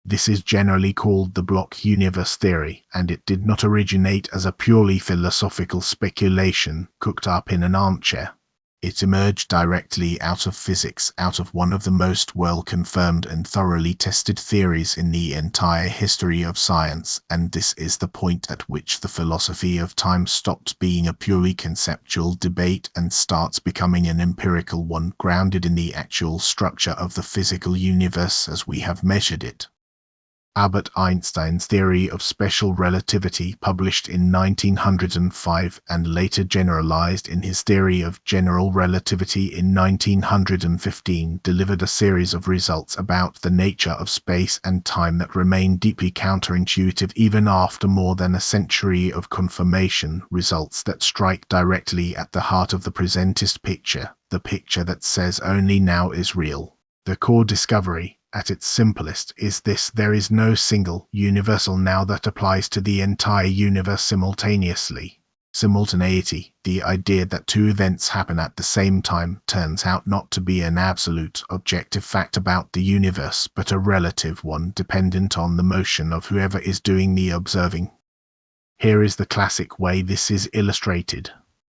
This is generally called the block universe theory, and it did not originate as a purely philosophical speculation cooked up in an armchair. It emerged directly out of physics, out of one of the most well-confirmed and thoroughly tested theories in the entire history of science, and this is the point at which the philosophy of time stops being a purely conceptual debate and starts becoming an empirical one, grounded in the actual structure of the physical universe as we have measured it. Albert Einstein's theory of special relativity, published in 1905 and later generalized in his theory of general relativity in 1915, delivered a series of results about the nature of space and time that remain deeply counterintuitive even after more than a century of confirmation, results that strike directly at the heart of the presentist picture, the picture that says only now is real. The core discovery, at its simplest, is this: there is no single, universal now that applies to the entire universe simultaneously. Simultaneity, the idea that two events happen at the same time, turns out not to be an absolute, objective fact about the universe, but a relative one dependent on the motion of whoever is doing the observing. Here is the classic way this is illustrated.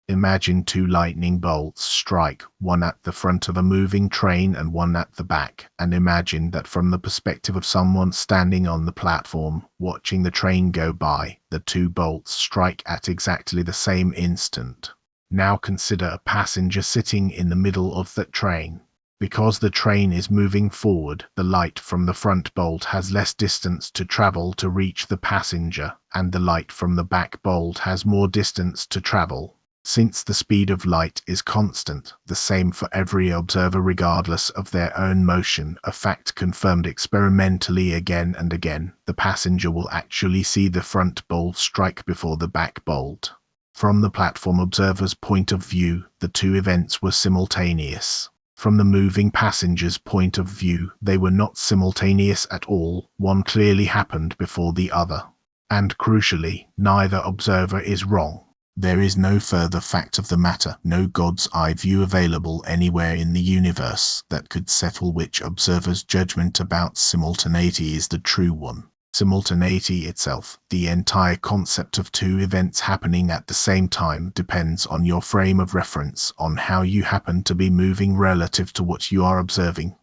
Imagine two lightning bolts strike, one at the front of a moving train and one at the back, and imagine that from the perspective of someone standing on the platform, watching the train go by, the two bolts strike at exactly the same instant. Now consider a passenger sitting in the middle of that train. Because the train is moving forward, the light from the front bolt has less distance to travel to reach the passenger, and the light from the back bolt has more distance to travel. Since the speed of light is constant, the same for every observer regardless of their own motion, a fact confirmed experimentally again and again, the passenger will actually see the front bolt strike before the back bolt. From the platform observer's point of view, the two events were simultaneous. From the moving passenger's point of view, they were not simultaneous at all, one clearly happened before the other. And crucially, neither observer is wrong. There is no further fact of the matter, no God's eye view available anywhere in the universe that could settle which observer's judgment about simultaneity is the true one. Simultaneity itself, the entire concept of two events happening at the same time, depends on your frame of reference, on how you happen to be moving relative to what you are observing.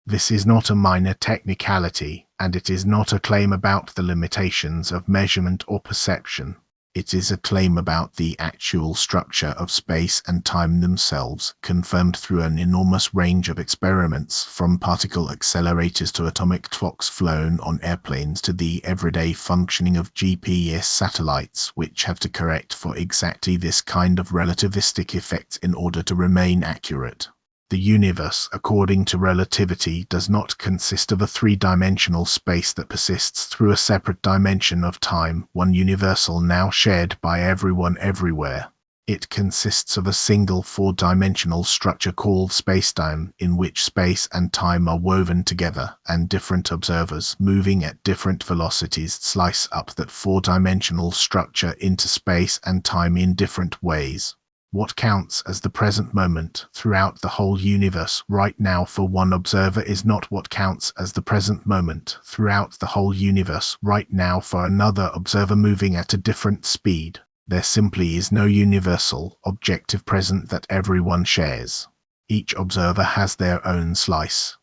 This is not a minor technicality, and it is not a claim about the limitations of measurement or perception. It is a claim about the actual structure of space and time themselves, confirmed through an enormous range of experiments, from particle accelerators to atomic clocks flown on airplanes to the everyday functioning of GPS satellites, which have to correct for exactly this kind of relativistic effect in order to remain accurate. The universe, according to relativity, does not consist of a three-dimensional space that persists through a separate dimension of time, one universal now shared by everyone everywhere. It consists of a single four-dimensional structure called spacetime, in which space and time are woven together, and different observers, moving at different velocities, slice up that four-dimensional structure into space and time in different ways. What counts as the present moment throughout the whole universe right now for one observer is not what counts as the present moment throughout the whole universe right now for another observer moving at a different speed. There simply is no universal, objective present that everyone shares. Each observer has their own slice.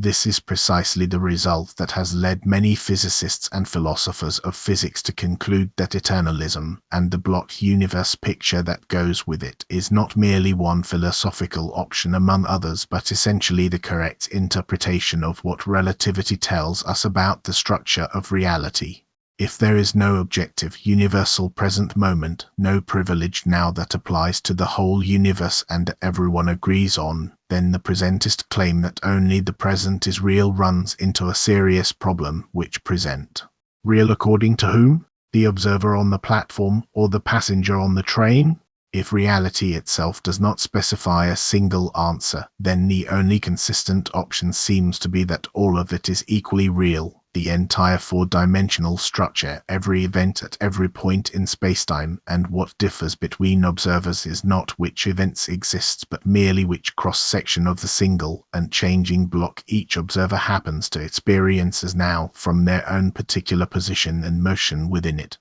This is precisely the result that has led many physicists and philosophers of physics to conclude that eternalism, and the block universe picture that goes with it, is not merely one philosophical option among others, but essentially the correct interpretation of what relativity tells us about the structure of reality. If there is no objective, universal present moment, no privilege now that applies to the whole universe and everyone agrees on, then the presentist claim that only the present is real runs into a serious problem, which present. Real according to whom? The observer on the platform or the passenger on the train? If reality itself does not specify a single answer, then the only consistent option seems to be that all of it is equally real. The entire four-dimensional structure, every event at every point in spacetime, and what differs between observers is not which events exist, but merely which cross-section of the single and changing block each observer happens to experience as now from their own particular position and motion within it.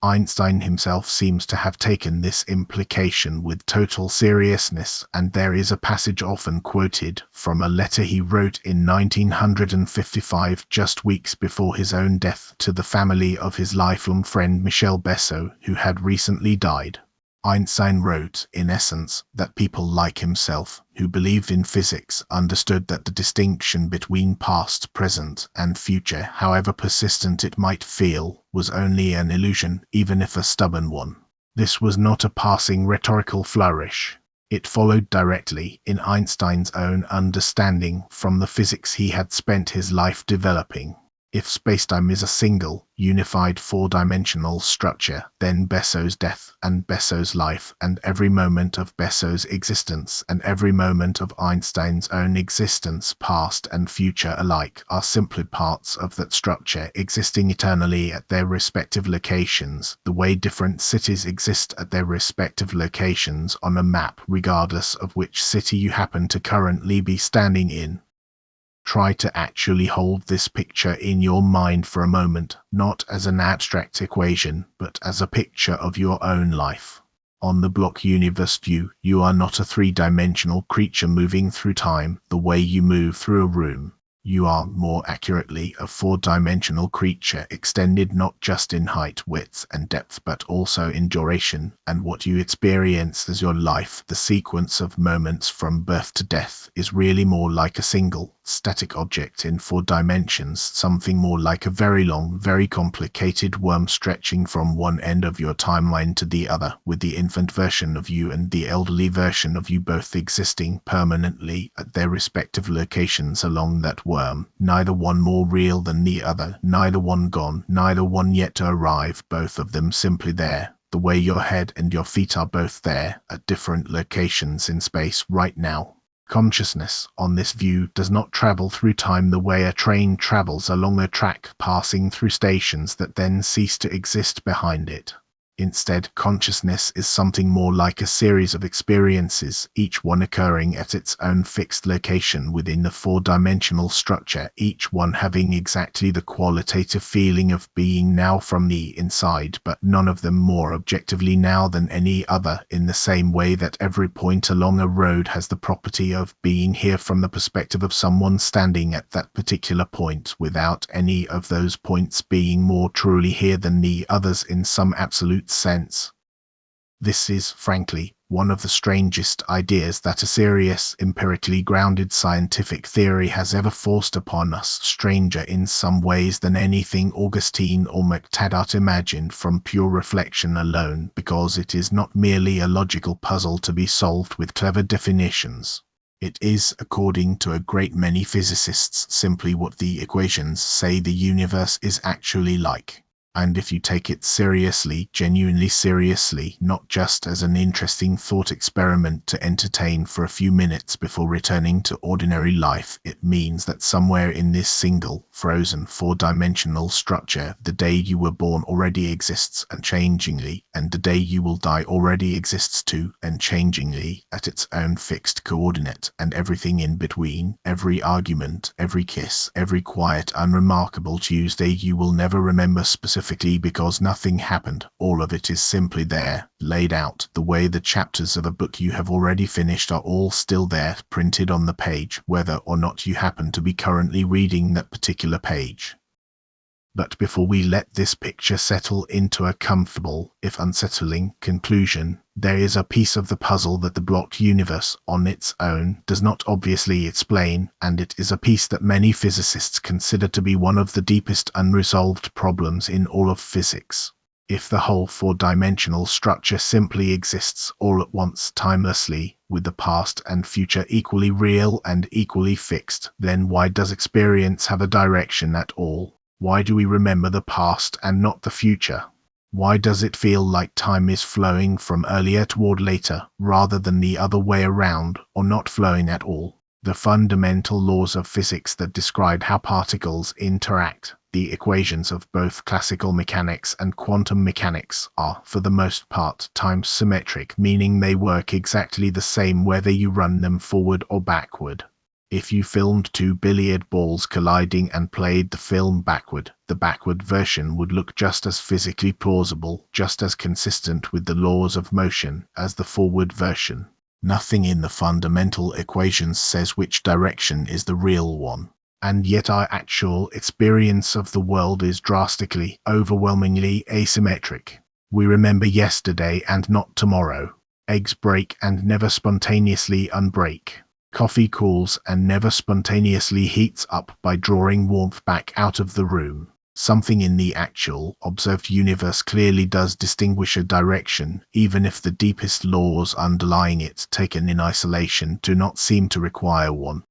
Einstein himself seems to have taken this implication with total seriousness, and there is a passage often quoted from a letter he wrote in 1955, just weeks before his own death, to the family of his lifelong friend Michel Besso, who had recently died. Einstein wrote, in essence, that people like himself, who believed in physics, understood that the distinction between past, present, and future, however persistent it might feel, was only an illusion, even if a stubborn one. This was not a passing rhetorical flourish. It followed directly, in Einstein's own understanding, from the physics he had spent his life developing. If spacetime is a single, unified four-dimensional structure, then Besso's death and Besso's life and every moment of Besso's existence and every moment of Einstein's own existence, past and future alike, are simply parts of that structure existing eternally at their respective locations, the way different cities exist at their respective locations on a map, regardless of which city you happen to currently be standing in. Try to actually hold this picture in your mind for a moment, not as an abstract equation, but as a picture of your own life. On the block universe view, you are not a three-dimensional creature moving through time the way you move through a room. You are, more accurately, a four-dimensional creature extended not just in height, width, and depth, but also in duration, and what you experience as your life, the sequence of moments from birth to death, is really more like a single, static object in four dimensions, something more like a very long, very complicated worm stretching from one end of your timeline to the other, with the infant version of you and the elderly version of you both existing permanently at their respective locations along that worm, neither one more real than the other, neither one gone, neither one yet to arrive, both of them simply there, the way your head and your feet are both there, at different locations in space right now. Consciousness, on this view, does not travel through time the way a train travels along a track, passing through stations that then cease to exist behind it. Instead, consciousness is something more like a series of experiences, each one occurring at its own fixed location within the four-dimensional structure, each one having exactly the qualitative feeling of being now from the inside, but none of them more objectively now than any other, in the same way that every point along a road has the property of being here from the perspective of someone standing at that particular point, without any of those points being more truly here than the others in some absolute sense. This is, frankly, one of the strangest ideas that a serious, empirically grounded scientific theory has ever forced upon us, stranger in some ways than anything Augustine or McTaggart imagined from pure reflection alone, because it is not merely a logical puzzle to be solved with clever definitions. It is, according to a great many physicists, simply what the equations say the universe is actually like. And if you take it seriously, genuinely seriously, not just as an interesting thought experiment to entertain for a few minutes before returning to ordinary life, it means that somewhere in this single, frozen, four-dimensional structure, the day you were born already exists unchangingly, and the day you will die already exists too, unchangingly, at its own fixed coordinate, and everything in between, every argument, every kiss, every quiet, unremarkable Tuesday you will never remember specifically because nothing happened, all of it is simply there, laid out, the way the chapters of a book you have already finished are all still there, printed on the page, whether or not you happen to be currently reading that particular page. But before we let this picture settle into a comfortable, if unsettling, conclusion, there is a piece of the puzzle that the block universe, on its own, does not obviously explain, and it is a piece that many physicists consider to be one of the deepest unresolved problems in all of physics. If the whole four-dimensional structure simply exists all at once timelessly, with the past and future equally real and equally fixed, then why does experience have a direction at all? Why do we remember the past and not the future? Why does it feel like time is flowing from earlier toward later, rather than the other way around, or not flowing at all? The fundamental laws of physics that describe how particles interact, the equations of both classical mechanics and quantum mechanics, are, for the most part, time-symmetric, meaning they work exactly the same whether you run them forward or backward. If you filmed two billiard balls colliding and played the film backward, the backward version would look just as physically plausible, just as consistent with the laws of motion as the forward version. Nothing in the fundamental equations says which direction is the real one. And yet our actual experience of the world is drastically, overwhelmingly asymmetric. We remember yesterday and not tomorrow. Eggs break and never spontaneously unbreak. Coffee cools and never spontaneously heats up by drawing warmth back out of the room. Something in the actual, observed universe clearly does distinguish a direction, even if the deepest laws underlying it, taken in isolation, do not seem to require one.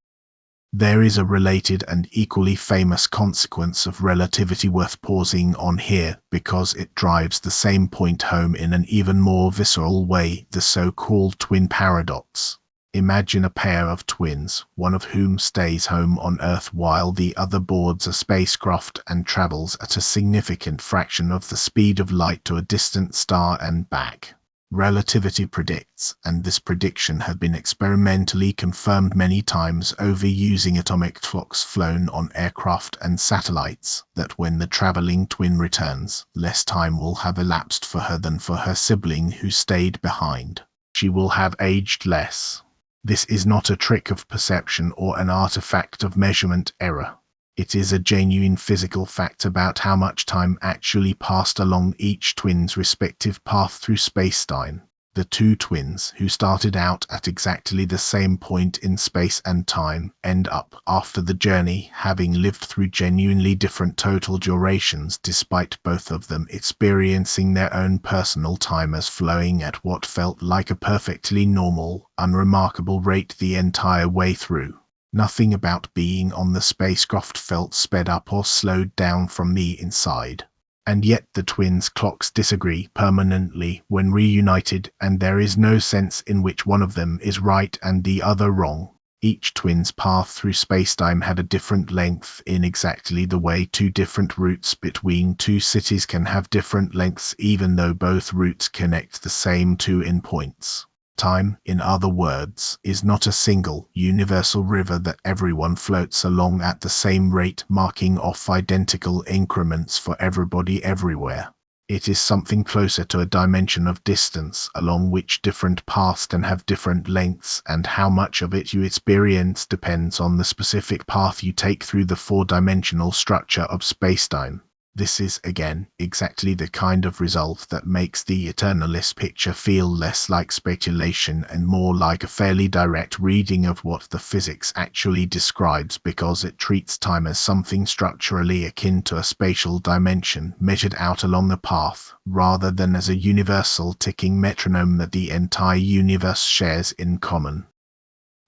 There is a related and equally famous consequence of relativity worth pausing on here, because it drives the same point home in an even more visceral way, the so-called twin paradox. Imagine a pair of twins, one of whom stays home on Earth while the other boards a spacecraft and travels at a significant fraction of the speed of light to a distant star and back. Relativity predicts, and this prediction has been experimentally confirmed many times over using atomic clocks flown on aircraft and satellites, that when the traveling twin returns, less time will have elapsed for her than for her sibling who stayed behind. She will have aged less. This is not a trick of perception or an artifact of measurement error. It is a genuine physical fact about how much time actually passed along each twin's respective path through spacetime. The two twins, who started out at exactly the same point in space and time, end up, after the journey, having lived through genuinely different total durations, despite both of them experiencing their own personal time as flowing at what felt like a perfectly normal, unremarkable rate the entire way through. Nothing about being on the spacecraft felt sped up or slowed down from the inside. And yet the twins' clocks disagree permanently when reunited, and there is no sense in which one of them is right and the other wrong. Each twin's path through spacetime had a different length, in exactly the way two different routes between two cities can have different lengths even though both routes connect the same two endpoints. Time, in other words, is not a single, universal river that everyone floats along at the same rate, marking off identical increments for everybody everywhere. It is something closer to a dimension of distance, along which different paths can have different lengths, and how much of it you experience depends on the specific path you take through the four-dimensional structure of spacetime. This is, again, exactly the kind of result that makes the eternalist picture feel less like speculation and more like a fairly direct reading of what the physics actually describes, because it treats time as something structurally akin to a spatial dimension measured out along the path, rather than as a universal ticking metronome that the entire universe shares in common.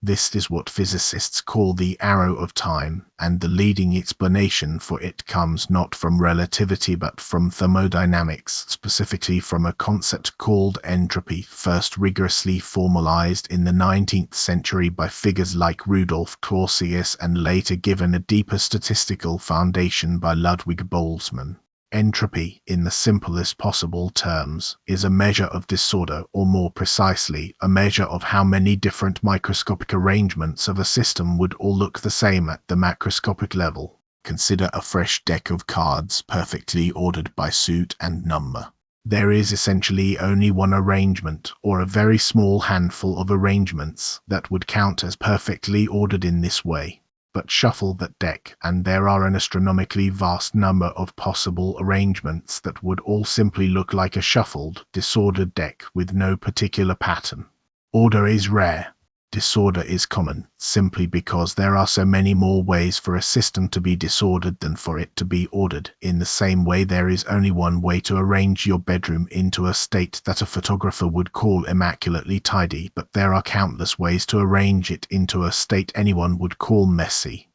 This is what physicists call the arrow of time, and the leading explanation for it comes not from relativity but from thermodynamics, specifically from a concept called entropy, first rigorously formalized in the 19th century by figures like Rudolf Clausius and later given a deeper statistical foundation by Ludwig Boltzmann. Entropy, in the simplest possible terms, is a measure of disorder, or more precisely, a measure of how many different microscopic arrangements of a system would all look the same at the macroscopic level. Consider a fresh deck of cards, perfectly ordered by suit and number. There is essentially only one arrangement, or a very small handful of arrangements, that would count as perfectly ordered in this way. But shuffle that deck, and there are an astronomically vast number of possible arrangements that would all simply look like a shuffled, disordered deck with no particular pattern. Order is rare. Disorder is common, simply because there are so many more ways for a system to be disordered than for it to be ordered. In the same way, there is only one way to arrange your bedroom into a state that a photographer would call immaculately tidy, but there are countless ways to arrange it into a state anyone would call messy.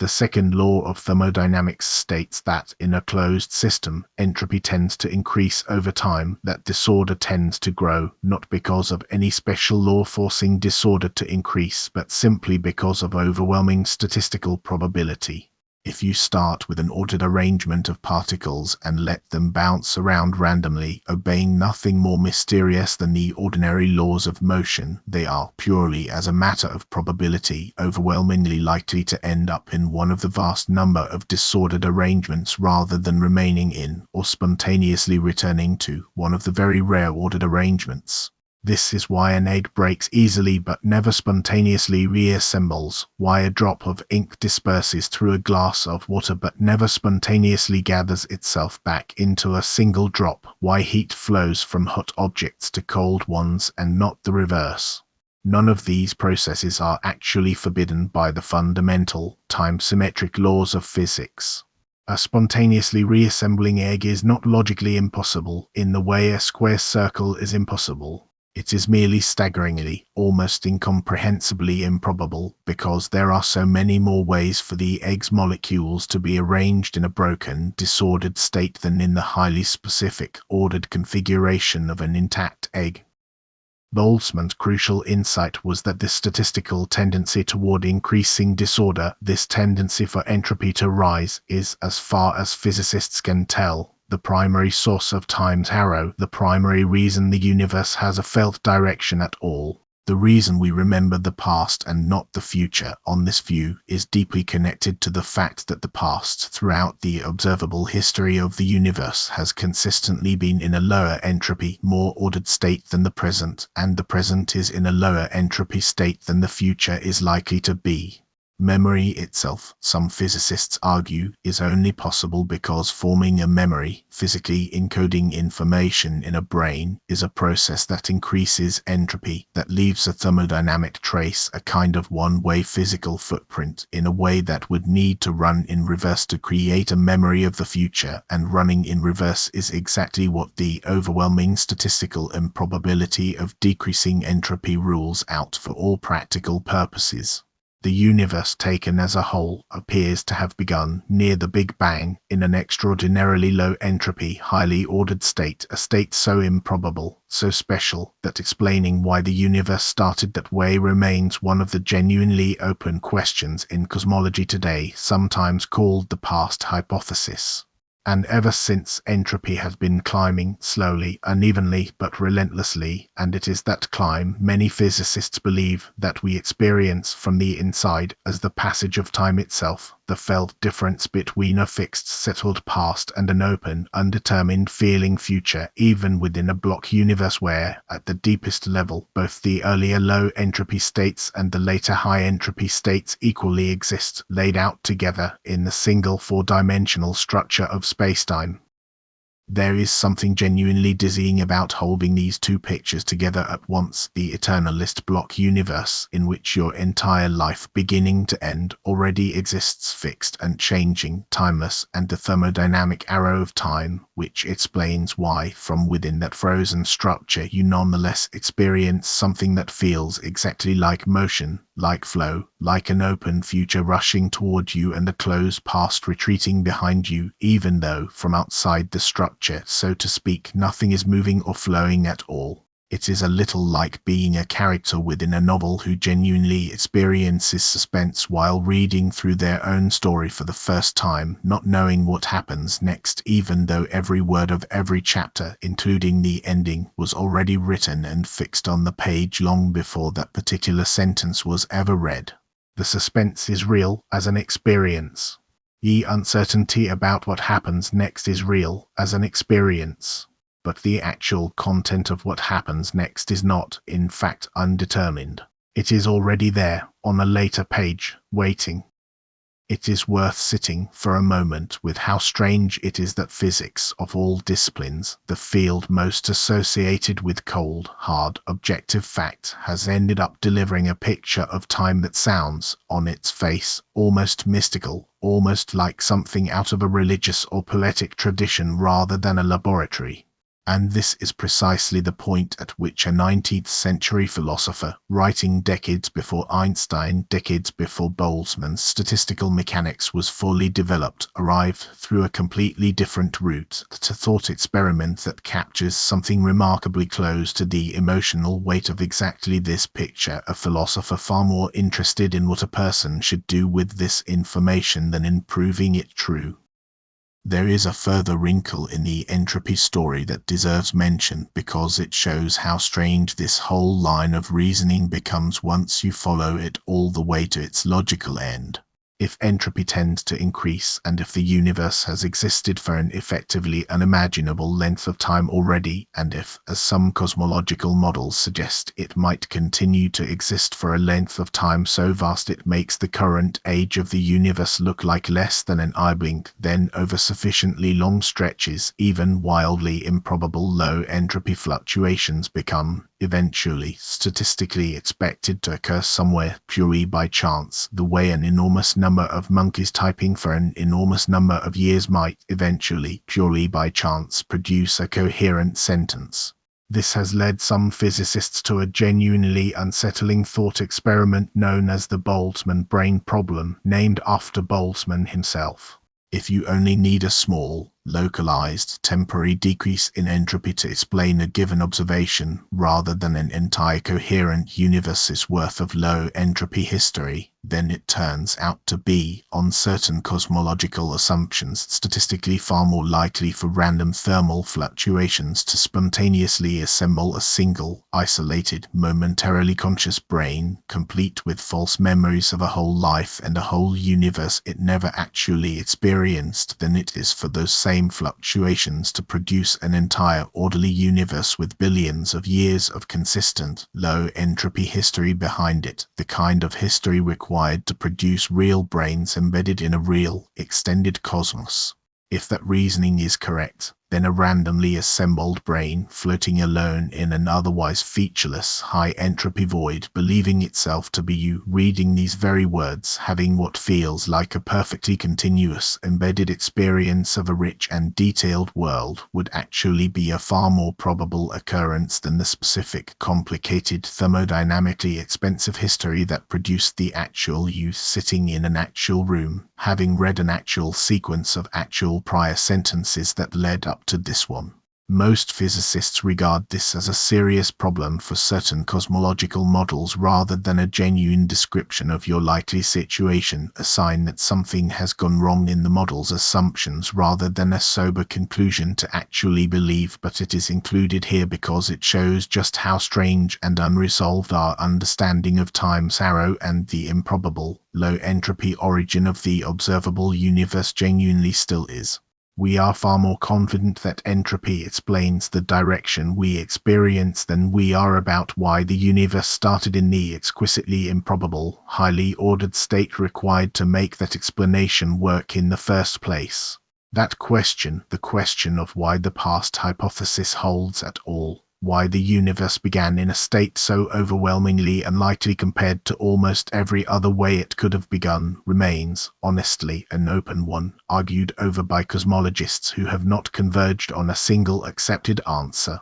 The second law of thermodynamics states that, in a closed system, entropy tends to increase over time, that disorder tends to grow, not because of any special law forcing disorder to increase, but simply because of overwhelming statistical probability. If you start with an ordered arrangement of particles and let them bounce around randomly, obeying nothing more mysterious than the ordinary laws of motion, they are, purely as a matter of probability, overwhelmingly likely to end up in one of the vast number of disordered arrangements rather than remaining in, or spontaneously returning to, one of the very rare ordered arrangements. This is why an egg breaks easily but never spontaneously reassembles, why a drop of ink disperses through a glass of water but never spontaneously gathers itself back into a single drop, why heat flows from hot objects to cold ones and not the reverse. None of these processes are actually forbidden by the fundamental, time-symmetric laws of physics. A spontaneously reassembling egg is not logically impossible in the way a square circle is impossible. It is merely staggeringly, almost incomprehensibly improbable, because there are so many more ways for the egg's molecules to be arranged in a broken, disordered state than in the highly specific, ordered configuration of an intact egg. Boltzmann's crucial insight was that this statistical tendency toward increasing disorder, this tendency for entropy to rise, is, as far as physicists can tell, the primary source of time's arrow, the primary reason the universe has a felt direction at all. The reason we remember the past and not the future on this view is deeply connected to the fact that the past throughout the observable history of the universe has consistently been in a lower entropy, more ordered state than the present, and the present is in a lower entropy state than the future is likely to be. Memory itself, some physicists argue, is only possible because forming a memory, physically encoding information in a brain, is a process that increases entropy, that leaves a thermodynamic trace, a kind of one-way physical footprint, in a way that would need to run in reverse to create a memory of the future, and running in reverse is exactly what the overwhelming statistical improbability of decreasing entropy rules out for all practical purposes. The universe taken as a whole appears to have begun near the Big Bang in an extraordinarily low entropy, highly ordered state, a state so improbable, so special, that explaining why the universe started that way remains one of the genuinely open questions in cosmology today, sometimes called the past hypothesis. And ever since, entropy has been climbing, slowly, unevenly, but relentlessly, and it is that climb many physicists believe that we experience from the inside as the passage of time itself, the felt difference between a fixed, settled past and an open, undetermined feeling future, even within a block universe where, at the deepest level, both the earlier low-entropy states and the later high-entropy states equally exist, laid out together in the single four-dimensional structure of spacetime. There is something genuinely dizzying about holding these two pictures together at once, the eternalist block universe, in which your entire life, beginning to end, already exists fixed and changing, timeless, and the thermodynamic arrow of time, which explains why, from within that frozen structure, you nonetheless experience something that feels exactly like motion, like flow, like an open future rushing toward you and a closed past retreating behind you, even though, from outside the structure, so to speak, nothing is moving or flowing at all. It is a little like being a character within a novel who genuinely experiences suspense while reading through their own story for the first time, not knowing what happens next, even though every word of every chapter, including the ending, was already written and fixed on the page long before that particular sentence was ever read. The suspense is real as an experience. The uncertainty about what happens next is real as an experience. But the actual content of what happens next is not, in fact, undetermined. It is already there, on a later page, waiting. It is worth sitting for a moment with how strange it is that physics, of all disciplines, the field most associated with cold, hard, objective fact, has ended up delivering a picture of time that sounds, on its face, almost mystical, almost like something out of a religious or poetic tradition rather than a laboratory. And this is precisely the point at which a 19th century philosopher, writing decades before Einstein, decades before Boltzmann's statistical mechanics was fully developed, arrived through a completely different route to thought experiment that captures something remarkably close to the emotional weight of exactly this picture, a philosopher far more interested in what a person should do with this information than in proving it true. There is a further wrinkle in the entropy story that deserves mention because it shows how strange this whole line of reasoning becomes once you follow it all the way to its logical end. If entropy tends to increase, and if the universe has existed for an effectively unimaginable length of time already, and if, as some cosmological models suggest, it might continue to exist for a length of time so vast it makes the current age of the universe look like less than an eye blink, then over sufficiently long stretches, even wildly improbable low entropy fluctuations become, eventually, statistically expected to occur somewhere purely by chance, the way an enormous number of monkeys typing for an enormous number of years might, eventually, purely by chance, produce a coherent sentence. This has led some physicists to a genuinely unsettling thought experiment known as the Boltzmann brain problem, named after Boltzmann himself. If you only need a small, localized, temporary decrease in entropy to explain a given observation, rather than an entire coherent universe's worth of low entropy history, then it turns out to be, on certain cosmological assumptions, statistically far more likely for random thermal fluctuations to spontaneously assemble a single, isolated, momentarily conscious brain, complete with false memories of a whole life and a whole universe it never actually experienced, than it is for those same fluctuations to produce an entire orderly universe with billions of years of consistent, low entropy history behind it, the kind of history required to produce real brains embedded in a real, extended cosmos. If that reasoning is correct, then a randomly assembled brain floating alone in an otherwise featureless, high-entropy void, believing itself to be you, reading these very words, having what feels like a perfectly continuous, embedded experience of a rich and detailed world, would actually be a far more probable occurrence than the specific, complicated, thermodynamically expensive history that produced the actual you sitting in an actual room, having read an actual sequence of actual prior sentences that led up to this one. Most physicists regard this as a serious problem for certain cosmological models rather than a genuine description of your likely situation, a sign that something has gone wrong in the model's assumptions rather than a sober conclusion to actually believe, but it is included here because it shows just how strange and unresolved our understanding of time's arrow and the improbable, low-entropy origin of the observable universe genuinely still is. We are far more confident that entropy explains the direction we experience than we are about why the universe started in the exquisitely improbable, highly ordered state required to make that explanation work in the first place. That question, the question of why the past hypothesis holds at all, why the universe began in a state so overwhelmingly unlikely compared to almost every other way it could have begun, remains, honestly, an open one, argued over by cosmologists who have not converged on a single accepted answer.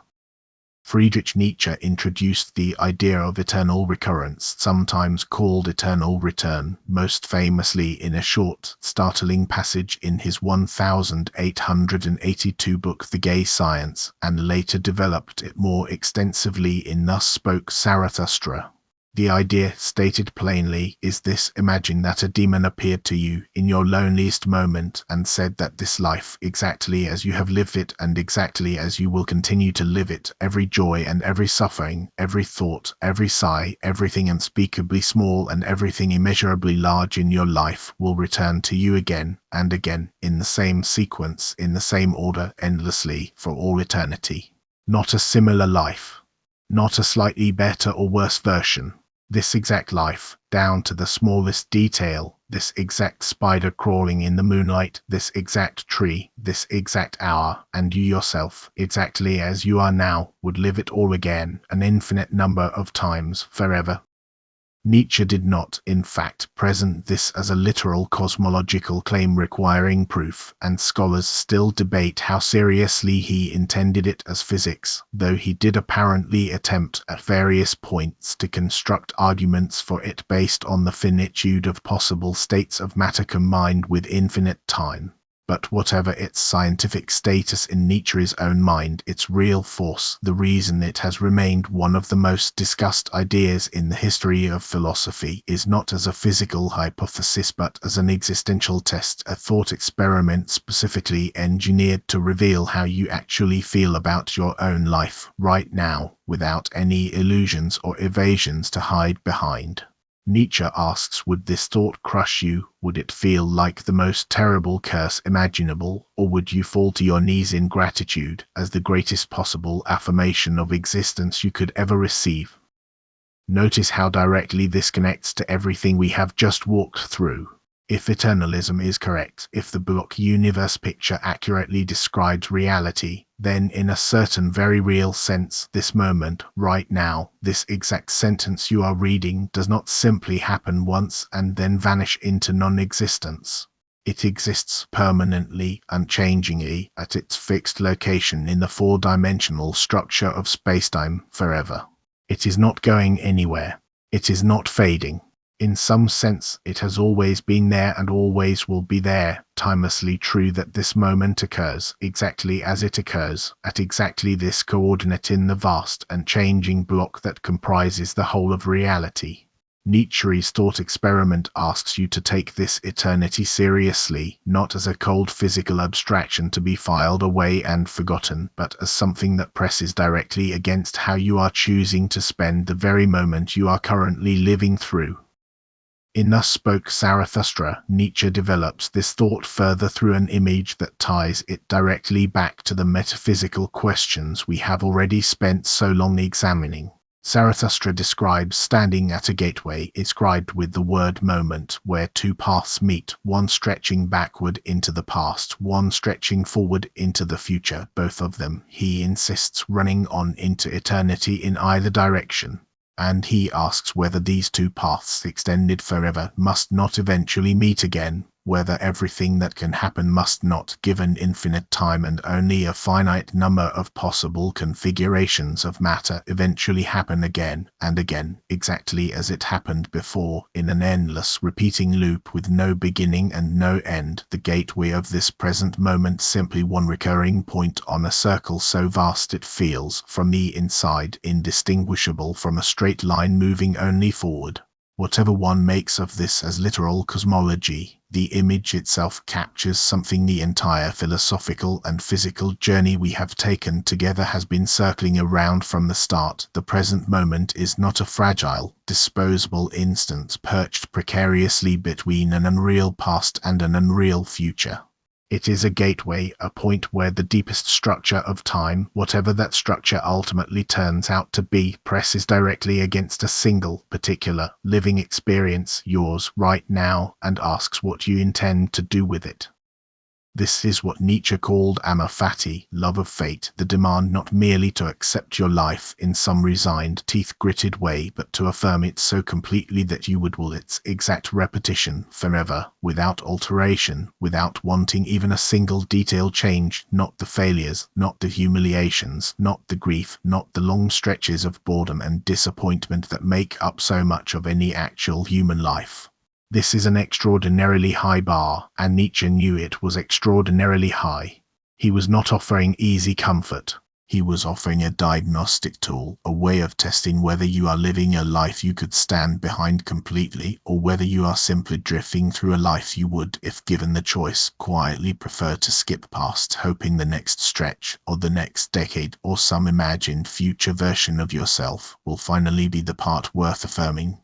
Friedrich Nietzsche introduced the idea of eternal recurrence, sometimes called eternal return, most famously in a short, startling passage in his 1882 book The Gay Science, and later developed it more extensively in Thus Spoke Zarathustra. The idea, stated plainly, is this: imagine that a demon appeared to you in your loneliest moment and said that this life, exactly as you have lived it and exactly as you will continue to live it, every joy and every suffering, every thought, every sigh, everything unspeakably small and everything immeasurably large in your life, will return to you again and again, in the same sequence, in the same order, endlessly, for all eternity. Not a similar life. Not a slightly better or worse version. This exact life, down to the smallest detail, this exact spider crawling in the moonlight, this exact tree, this exact hour, and you yourself, exactly as you are now, would live it all again, an infinite number of times, forever. Nietzsche did not, in fact, present this as a literal cosmological claim requiring proof, and scholars still debate how seriously he intended it as physics, though he did apparently attempt at various points to construct arguments for it based on the finitude of possible states of matter combined with infinite time. But whatever its scientific status in Nietzsche's own mind, its real force, the reason it has remained one of the most discussed ideas in the history of philosophy, is not as a physical hypothesis but as an existential test, a thought experiment specifically engineered to reveal how you actually feel about your own life right now, without any illusions or evasions to hide behind. Nietzsche asks, would this thought crush you? Would it feel like the most terrible curse imaginable, or would you fall to your knees in gratitude as the greatest possible affirmation of existence you could ever receive? Notice how directly this connects to everything we have just walked through. If eternalism is correct, if the block universe picture accurately describes reality, then in a certain very real sense, this moment, right now, this exact sentence you are reading does not simply happen once and then vanish into non-existence. It exists permanently, unchangingly, at its fixed location in the four-dimensional structure of spacetime forever. It is not going anywhere. It is not fading. In some sense, it has always been there and always will be there, timelessly true that this moment occurs, exactly as it occurs, at exactly this coordinate in the vast and changing block that comprises the whole of reality. Nietzsche's thought experiment asks you to take this eternity seriously, not as a cold physical abstraction to be filed away and forgotten, but as something that presses directly against how you are choosing to spend the very moment you are currently living through. In Thus Spoke Zarathustra, Nietzsche develops this thought further through an image that ties it directly back to the metaphysical questions we have already spent so long examining. Zarathustra describes standing at a gateway inscribed with the word moment, where two paths meet, one stretching backward into the past, one stretching forward into the future, both of them, he insists, running on into eternity in either direction. And he asks whether these two paths extended forever must not eventually meet again, whether everything that can happen must not, given infinite time and only a finite number of possible configurations of matter, eventually happen again and again, exactly as it happened before, in an endless repeating loop with no beginning and no end, the gateway of this present moment simply one recurring point on a circle so vast it feels, from the inside, indistinguishable from a straight line moving only forward. Whatever one makes of this as literal cosmology, the image itself captures something the entire philosophical and physical journey we have taken together has been circling around from the start. The present moment is not a fragile, disposable instant perched precariously between an unreal past and an unreal future. It is a gateway, a point where the deepest structure of time, whatever that structure ultimately turns out to be, presses directly against a single, particular, living experience, yours right now, and asks what you intend to do with it. This is what Nietzsche called amor fati, love of fate, the demand not merely to accept your life in some resigned, teeth-gritted way, but to affirm it so completely that you would will its exact repetition, forever, without alteration, without wanting even a single detail changed, not the failures, not the humiliations, not the grief, not the long stretches of boredom and disappointment that make up so much of any actual human life. This is an extraordinarily high bar, and Nietzsche knew it was extraordinarily high. He was not offering easy comfort. He was offering a diagnostic tool, a way of testing whether you are living a life you could stand behind completely, or whether you are simply drifting through a life you would, if given the choice, quietly prefer to skip past, hoping the next stretch, or the next decade, or some imagined future version of yourself, will finally be the part worth affirming.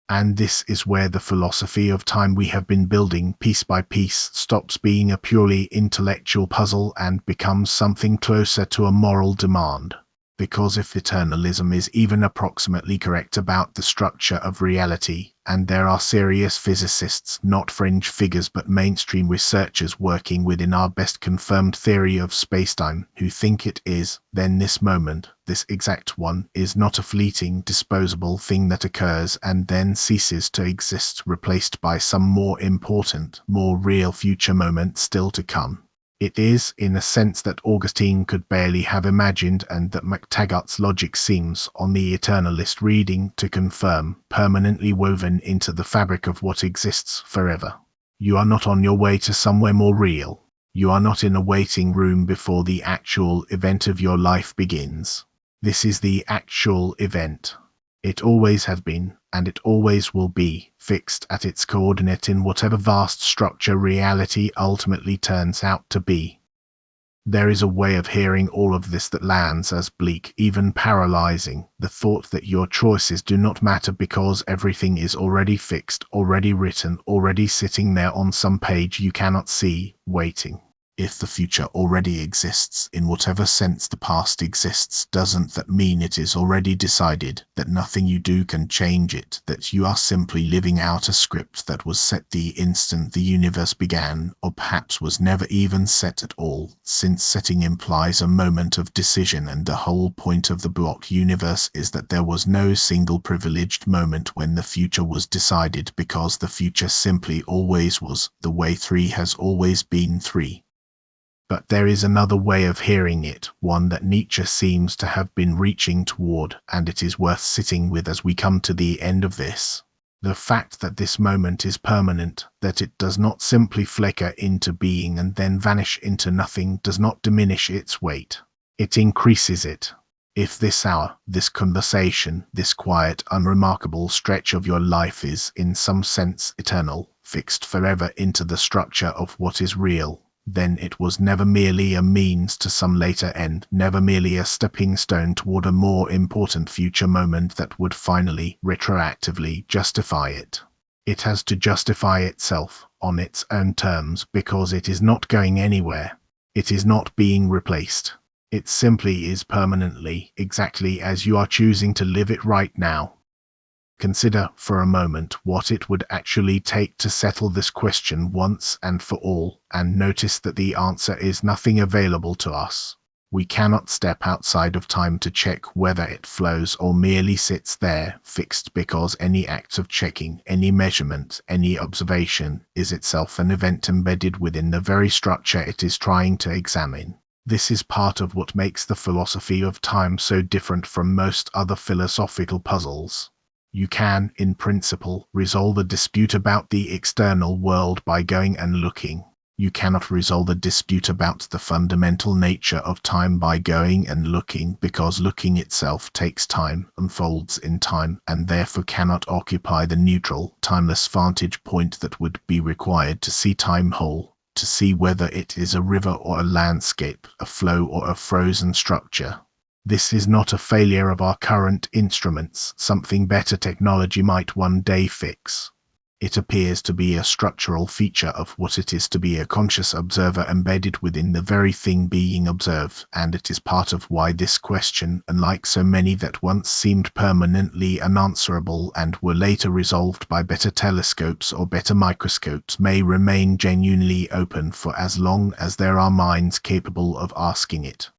And this is where the philosophy of time we have been building piece by piece stops being a purely intellectual puzzle and becomes something closer to a moral demand. Because if eternalism is even approximately correct about the structure of reality, and there are serious physicists, not fringe figures but mainstream researchers working within our best confirmed theory of spacetime, who think it is, then this moment, this exact one, is not a fleeting, disposable thing that occurs and then ceases to exist, replaced by some more important, more real future moment still to come. It is, in a sense that Augustine could barely have imagined and that McTaggart's logic seems, on the eternalist reading, to confirm, permanently woven into the fabric of what exists forever. You are not on your way to somewhere more real. You are not in a waiting room before the actual event of your life begins. This is the actual event. It always has been, and it always will be, fixed at its coordinate in whatever vast structure reality ultimately turns out to be. There is a way of hearing all of this that lands as bleak, even paralyzing, the thought that your choices do not matter because everything is already fixed, already written, already sitting there on some page you cannot see, waiting. If the future already exists, in whatever sense the past exists, doesn't that mean it is already decided, that nothing you do can change it, that you are simply living out a script that was set the instant the universe began, or perhaps was never even set at all, since setting implies a moment of decision and the whole point of the block universe is that there was no single privileged moment when the future was decided because the future simply always was, the way 3 has always been 3. But there is another way of hearing it, one that Nietzsche seems to have been reaching toward, and it is worth sitting with as we come to the end of this. The fact that this moment is permanent, that it does not simply flicker into being and then vanish into nothing, does not diminish its weight. It increases it. If this hour, this conversation, this quiet, unremarkable stretch of your life is, in some sense, eternal, fixed forever into the structure of what is real, then it was never merely a means to some later end, never merely a stepping stone toward a more important future moment that would finally, retroactively, justify it. It has to justify itself, on its own terms, because it is not going anywhere. It is not being replaced. It simply is permanently, exactly as you are choosing to live it right now. Consider, for a moment, what it would actually take to settle this question once and for all, and notice that the answer is nothing available to us. We cannot step outside of time to check whether it flows or merely sits there, fixed because any act of checking, any measurement, any observation, is itself an event embedded within the very structure it is trying to examine. This is part of what makes the philosophy of time so different from most other philosophical puzzles. You can, in principle, resolve a dispute about the external world by going and looking. You cannot resolve a dispute about the fundamental nature of time by going and looking, because looking itself takes time, unfolds in time, and therefore cannot occupy the neutral, timeless vantage point that would be required to see time whole, to see whether it is a river or a landscape, a flow or a frozen structure. This is not a failure of our current instruments, something better technology might one day fix. It appears to be a structural feature of what it is to be a conscious observer embedded within the very thing being observed, and it is part of why this question, unlike so many that once seemed permanently unanswerable and were later resolved by better telescopes or better microscopes, may remain genuinely open for as long as there are minds capable of asking it.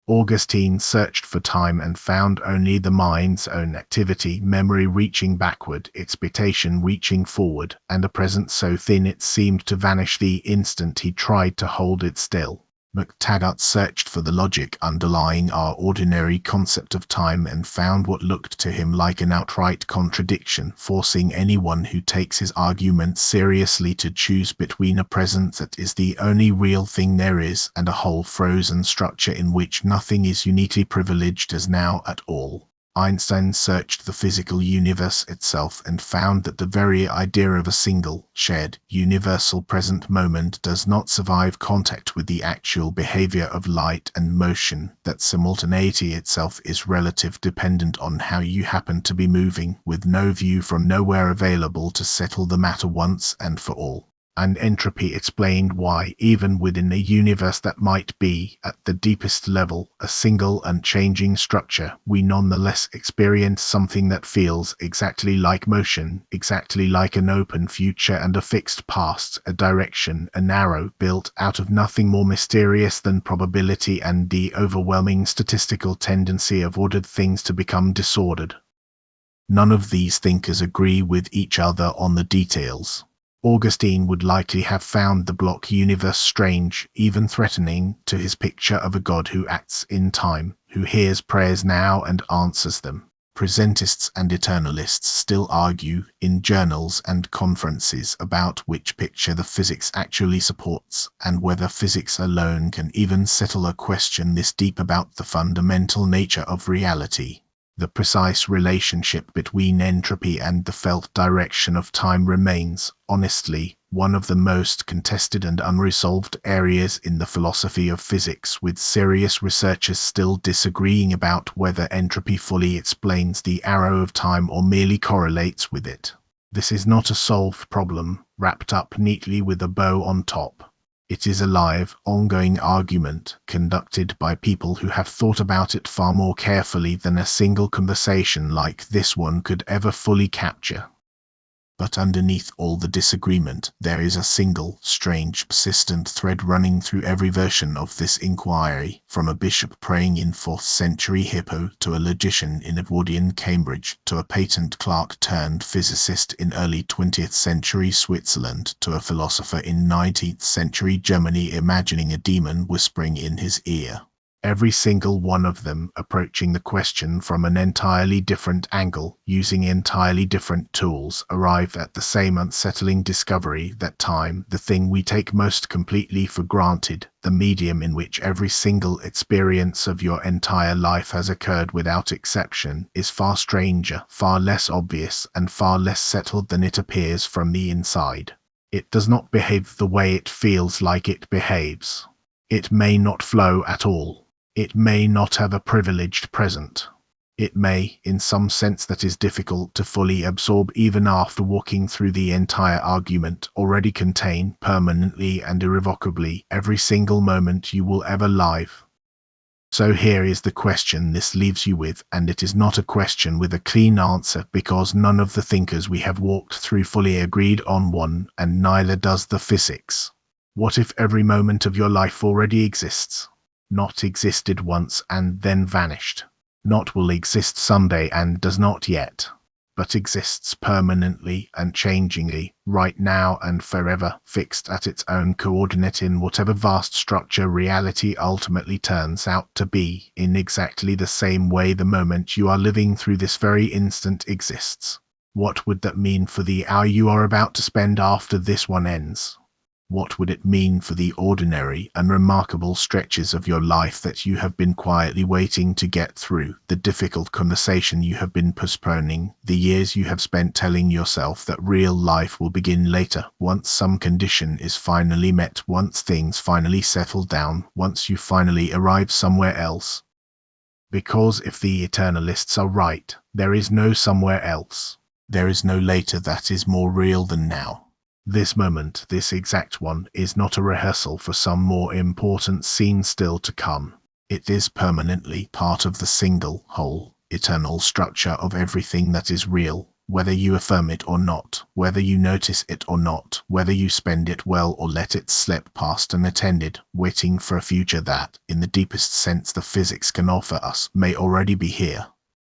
Augustine searched for time and found only the mind's own activity, memory reaching backward, expectation reaching forward, and a present so thin it seemed to vanish the instant he tried to hold it still. McTaggart searched for the logic underlying our ordinary concept of time and found what looked to him like an outright contradiction, forcing anyone who takes his argument seriously to choose between a present that is the only real thing there is and a whole frozen structure in which nothing is uniquely privileged as now at all. Einstein searched the physical universe itself and found that the very idea of a single, shared, universal present moment does not survive contact with the actual behavior of light and motion, that simultaneity itself is relative, dependent on how you happen to be moving, with no view from nowhere available to settle the matter once and for all. and entropy explained why, even within a universe that might be, at the deepest level, a single and changing structure, we nonetheless experience something that feels exactly like motion, exactly like an open future and a fixed past, a direction, an arrow built out of nothing more mysterious than probability and the overwhelming statistical tendency of ordered things to become disordered. None of these thinkers agree with each other on the details. Augustine would likely have found the block universe strange, even threatening, to his picture of a God who acts in time, who hears prayers now and answers them. Presentists and eternalists still argue in journals and conferences about which picture the physics actually supports, and whether physics alone can even settle a question this deep about the fundamental nature of reality. The precise relationship between entropy and the felt direction of time remains, honestly, one of the most contested and unresolved areas in the philosophy of physics, with serious researchers still disagreeing about whether entropy fully explains the arrow of time or merely correlates with it. This is not a solved problem, wrapped up neatly with a bow on top. It is a live, ongoing argument, conducted by people who have thought about it far more carefully than a single conversation like this one could ever fully capture. But underneath all the disagreement, there is a single, strange, persistent thread running through every version of this inquiry, from a bishop praying in 4th century Hippo to a logician in Edwardian Cambridge, to a patent clerk turned physicist in early 20th century Switzerland, to a philosopher in 19th century Germany imagining a demon whispering in his ear. Every single one of them approaching the question from an entirely different angle, using entirely different tools, arrive at the same unsettling discovery that time, the thing we take most completely for granted, the medium in which every single experience of your entire life has occurred without exception, is far stranger, far less obvious, and far less settled than it appears from the inside. It does not behave the way it feels like it behaves. It may not flow at all. It may not have a privileged present. It may, in some sense that is difficult to fully absorb even after walking through the entire argument, already contain, permanently and irrevocably, every single moment you will ever live. So here is the question this leaves you with, and it is not a question with a clean answer, because none of the thinkers we have walked through fully agreed on one, and neither does the physics. What if every moment of your life already exists? Not existed once and then vanished. Not will exist someday and does not yet, but exists permanently and changingly, right now and forever, fixed at its own coordinate in whatever vast structure reality ultimately turns out to be, in exactly the same way the moment you are living through this very instant exists. What would that mean for the hour you are about to spend after this one ends? What would it mean for the ordinary and remarkable stretches of your life that you have been quietly waiting to get through, the difficult conversation you have been postponing, the years you have spent telling yourself that real life will begin later, once some condition is finally met, once things finally settle down, once you finally arrive somewhere else? Because if the eternalists are right, there is no somewhere else. There is no later that is more real than now. This moment, this exact one, is not a rehearsal for some more important scene still to come. It is permanently part of the single, whole, eternal structure of everything that is real, whether you affirm it or not, whether you notice it or not, whether you spend it well or let it slip past unattended, waiting for a future that, in the deepest sense the physics can offer us, may already be here.